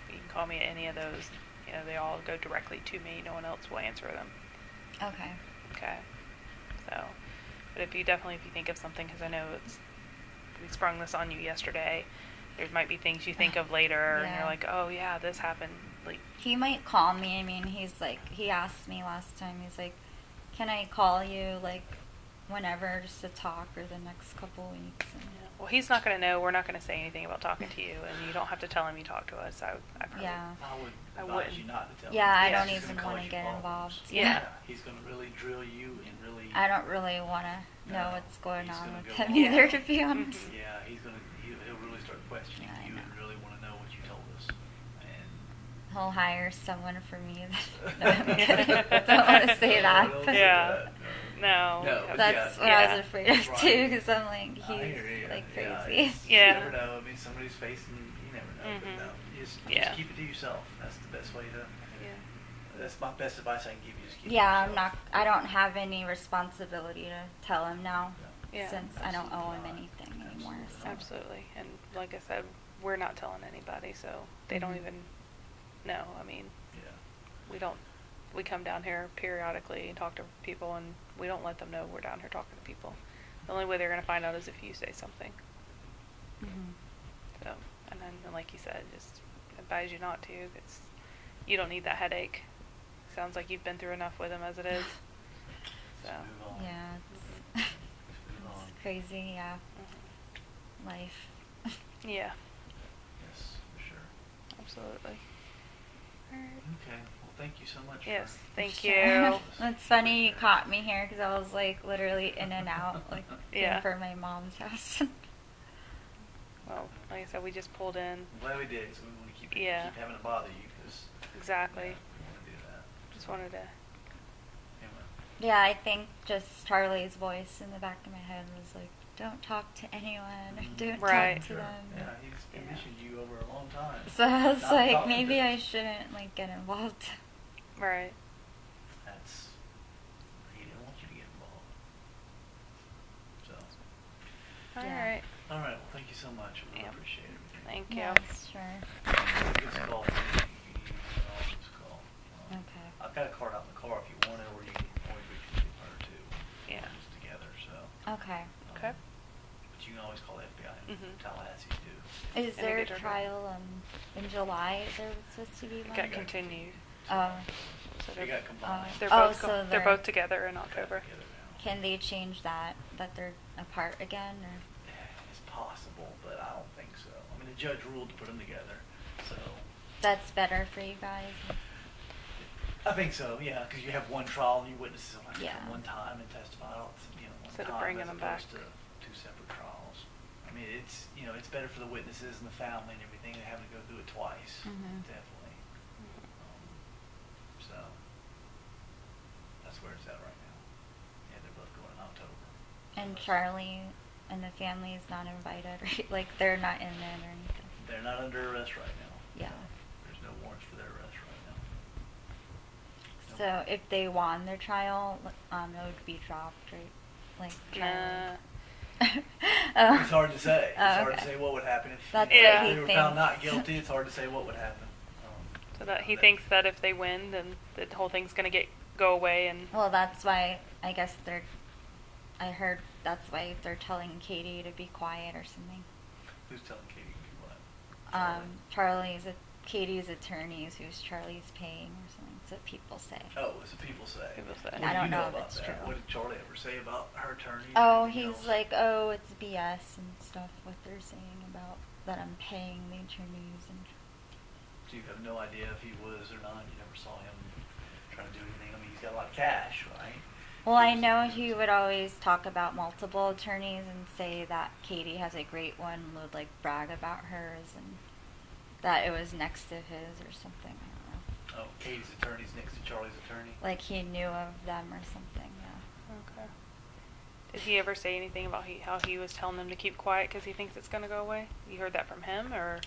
you can call me at any of those. You know, they all go directly to me. No one else will answer them. Okay. Okay. So, but if you think of something, because I know we sprung this on you yesterday. There might be things you think of later, and Yeah. you're like, oh yeah, this happened. Like, He might call me. I mean, he asked me last time, he's like, can I call you, like, whenever, just to talk, or the next couple weeks? And yeah. Well, he's not going to know. We're not going to say anything about talking to you, and you don't have to tell him you talked to us. I probably, yeah. I would I advise wouldn't. you not to tell Yeah, him. I Yeah, don't He's even gonna want cause to you get problems. involved. Yeah. He's going to really drill you and really. I don't really want to know No, what's going he's on gonna with go him all either, out. to be honest. Yeah, he'll really start questioning Yeah, I you know. and really want to know what you told us. And He'll hire someone for me. Don't want to say that. don't But say Yeah. that, No. No. that's Yeah. what I Yeah. was afraid of Right. too, because I'm like, I he's hear you. like Yeah, crazy. it's- Yeah. You never know. I mean, somebody's facing. You never know. Mhm. But no, just Yeah. keep it to yourself. That's the best way to. Yeah. That's my best advice I can give you. Is keep it Yeah, to I'm not. yourself. I don't have any responsibility to tell him now, Yeah. since I don't owe him Absolutely not. anything anymore. So. Absolutely. And like I said, we're not telling anybody, so they don't Mhm. even know. I mean, Yeah. we come down here periodically and talk to people, and we don't let them know we're down here talking to people. The only way they're going to find out is if you say something. Mhm. So, and then, like you said, just advise you not to, because you don't need that headache. Sounds like you've been through enough with him as it is. So, Let's move on. Yeah, Let's move on. it's crazy. Yeah, mhm. life. Yeah, Yes, for sure. absolutely. Alright. Okay. Well, thank you so much. Yes, For thank Sure. you. It's funny you caught me here because I was like literally in and out, like Yeah. for my mom's house. Well, like I said, we just pulled in. I'm glad we did. So we want to keep Yeah. keep having to bother you because Exactly. we want to do that. Just wanted to. Anyway. Yeah, I think just Charlie's voice in the back of my head was like, "Don't talk to anyone. Don't Right. talk to them." Yeah, he's conditioned you over a long time. So I was Not like, talking maybe to- I shouldn't like get involved. Right. That's he didn't want you to get involved. So, All Yeah. right. all right. Well, thank you so much. We really Yep. appreciate everything. Thank you. Yes, sure. Give us a call if you need anything. Give us a call. Okay. I've got a card out in the car if you want it, or you can always reach me her too. Yeah. Just together. So. Okay. Okay. But you can always call the FBI in Mhm. Tallahassee too. Is And there a get her- trial in July? There was supposed to be It one. got continued. Oh, So They they're, got combined. they're Oh, both so they're both together in Got October. together now. can they change that they're apart again? Or It's possible, but I don't think so. I mean, the judge ruled to put them together, so that's better for you guys? I think so. Yeah, because you have one trial and you witnesses only Yeah. one time and testify, one Instead of time bringing as them opposed back. to two separate trials. I mean, it's it's better for the witnesses and the family and everything than having to go through it twice. Mhm. Definitely. So that's where it's at right now. Yeah, they're both going in October. And Charlie and the family is not invited, right? Like they're not in there or anything. They're not under arrest right now. Yeah. No. There's no warrants for their arrest right now. No. So if they won their trial, it would be dropped, right? Like Charlie. Oh. It's hard to say. It's Oh, hard to okay. say what would happen if, That's if what they he were found not thinks. guilty. It's hard to say what would happen. So that he thinks that if they win, then the whole thing's gonna go away, and Well, that's why I guess I heard that's why they're telling Katie to be quiet or something. Who's telling Katie to do what? Katie's attorneys, who's Charlie's paying or something. That's what people say. Oh, it's what people say. People say. What I do don't you know if about it's that? true. What did Charlie ever say about her attorney? or Oh, anything he's else? like, oh, it's BS and stuff. What they're saying about that I'm paying the attorneys and. So you have no idea if he was or not. You never saw him trying to do anything. I mean, he's got a lot of cash, right? Well, I know he would always talk about multiple attorneys and say that Katie has a great one, would like brag about hers and that it was next to his or something. I don't know. Oh, Katie's attorney's next to Charlie's attorney. Like he knew of them or something. Yeah. okay. Did he ever say anything about how he was telling them to keep quiet because he thinks it's gonna go away? You heard that from him, or?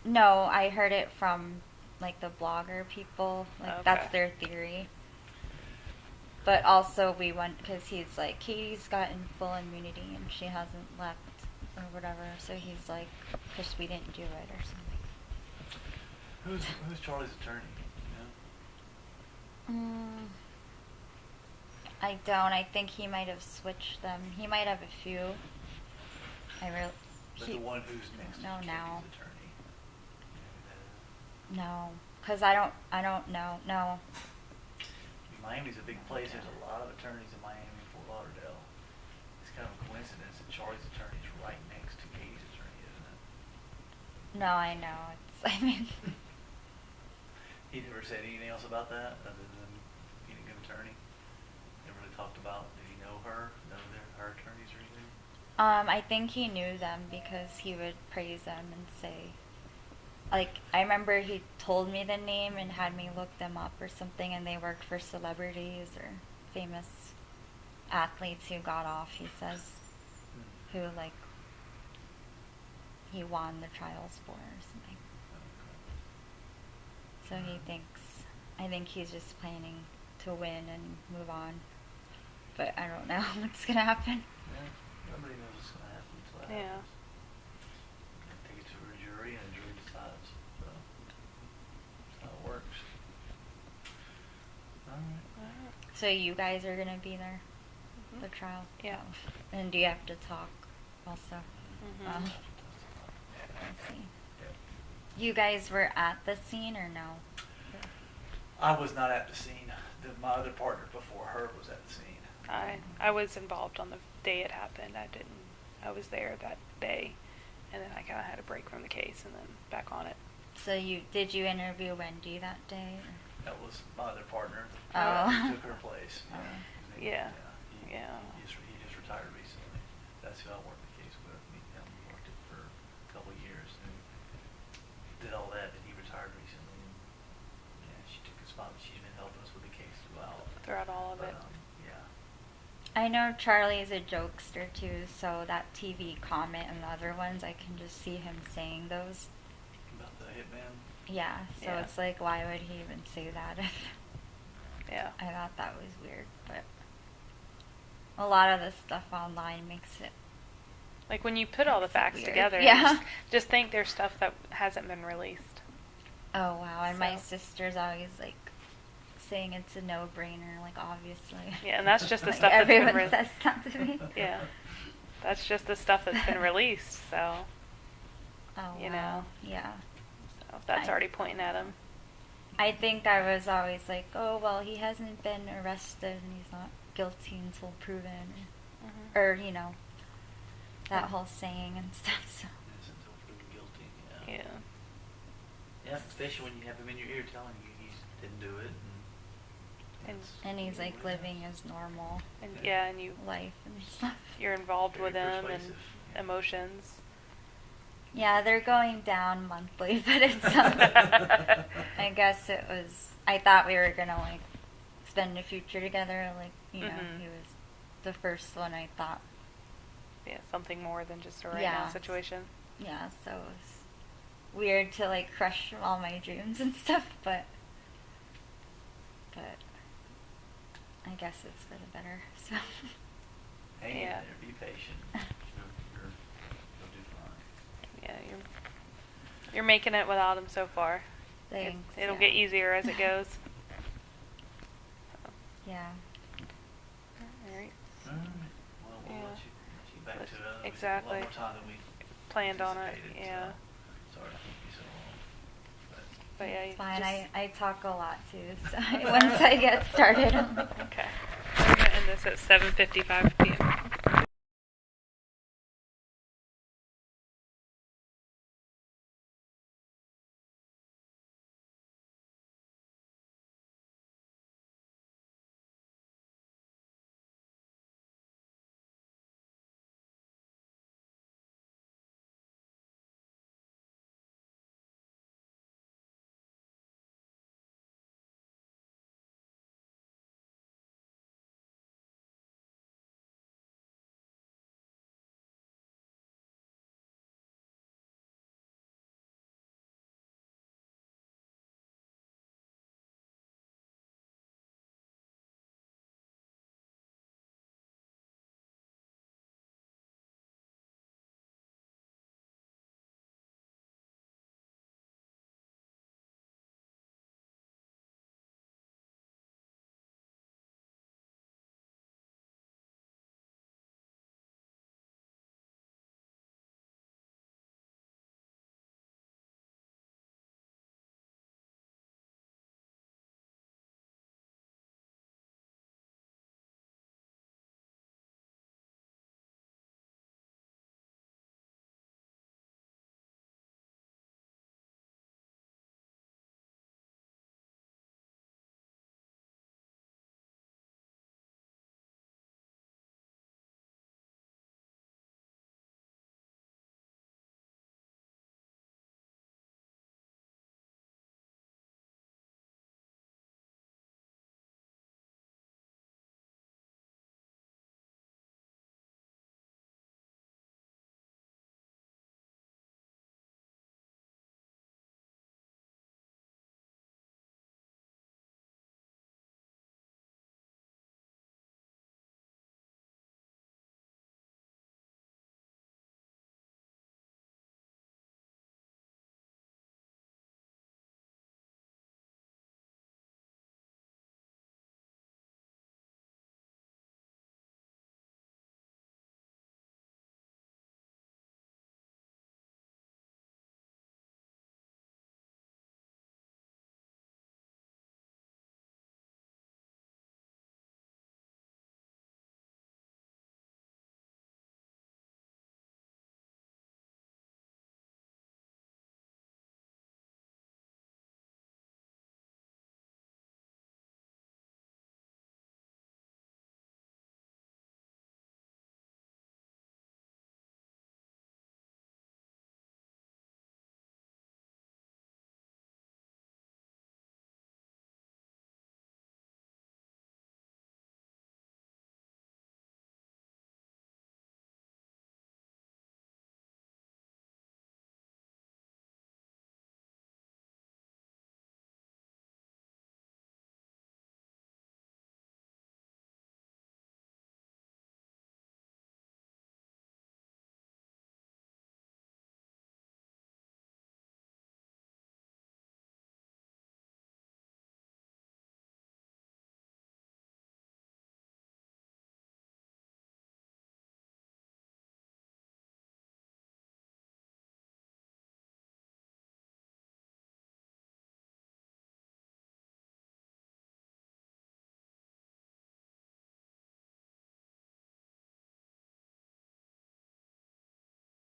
No, I heard it from like the blogger people. Like that's Okay. their theory. But also we went because he's like Katie's gotten full immunity and she hasn't left or whatever. So he's like, because we didn't do it or something. Who's Charlie's attorney? You know? I don't. I think he might have switched them. He might have a few. But the one who's next to No, Katie's now. attorney. No, because I don't know. No. Miami's a big place. There's a lot of attorneys in Miami and Fort Lauderdale. It's kind of a coincidence that Charlie's attorney is right next to Katie's attorney, isn't it? No, I know. I mean, He never said anything else about that other than being a good attorney? Never really talked about, did he know her, her attorneys or anything? I think he knew them because he would praise them and say, like, I remember he told me the name and had me look them up or something, and they worked for celebrities or famous athletes who got off, he says, who, like, he won the trials for or something. So he thinks, I think he's just planning to win and move on. But I don't know what's going to happen. Yeah, nobody knows what's going to happen until that Yeah. happens. Take it to a jury and a jury decides. So that's how it works. Alright. So you guys are going to be there, the trial? Yeah. Oh. And do you have to talk also? Mhm. I see. You guys were at the scene or no? I was not at the scene. My other partner before her was at the scene. I was involved on the day it happened. I was there that day, and then I kind of had a break from the case and then back on it. So did you interview Wendy that day? That was my other partner. Oh. He took her place. Oh. Yeah. He just retired recently. That's who I worked the case with. We worked it for a couple of years and did all that, and he retired recently. And, yeah, she took his spot. She's been helping us with the case Throughout all of it. Yeah. I know Charlie's a jokester too, so that TV comment and the other ones, I can just see him saying those. About the hitman. Yeah, so Yeah. it's like, why would he even say that? Yeah. I thought that was weird, but a lot of the stuff online makes it. Like when you put all the Makes it facts weird. together, Yeah. just think there's stuff that hasn't been released. Oh wow, and my So- sister's always like saying it's a no-brainer, like obviously. Yeah, and that's just the Like, stuff that's been everyone says that to me. Yeah. That's just the stuff that's been released, so, Oh You wow. know. Yeah. so that's I- already pointing at him. I think I was always like, oh well, he hasn't been arrested and he's not guilty until proven, Mhm. or you know, that whole saying and stuff. So Innocent until proven guilty. Yeah. Yeah. Yeah, especially when you have him in your ear telling you he didn't do it. and he's like living his normal And yeah, and life and stuff. you're involved Very with him and persuasive. emotions. Yeah, they're going down monthly, but it's I guess it was. I thought we were gonna like spend the future together. Like you know, Mhm. he was the first one. I thought. Yeah, something more than just a right Yeah. now situation. Yeah, so it was weird to like crush all my dreams and stuff, but I guess it's for the better. So Hang in Yeah. there, be patient. You'll do fine. Yeah, you're making it without him so far. thanks. It'll yeah. get easier as it goes. Yeah. All right. Alright, well, we'll Yeah. let you back Let's- to it. exactly. A lot more time than we Planned on it. anticipated, Yeah. so sorry to keep you so long. But yeah, It's you fine. just- I talk a lot too. So once I get started, I'm like, Okay. We're gonna end this at 7:55 p.m.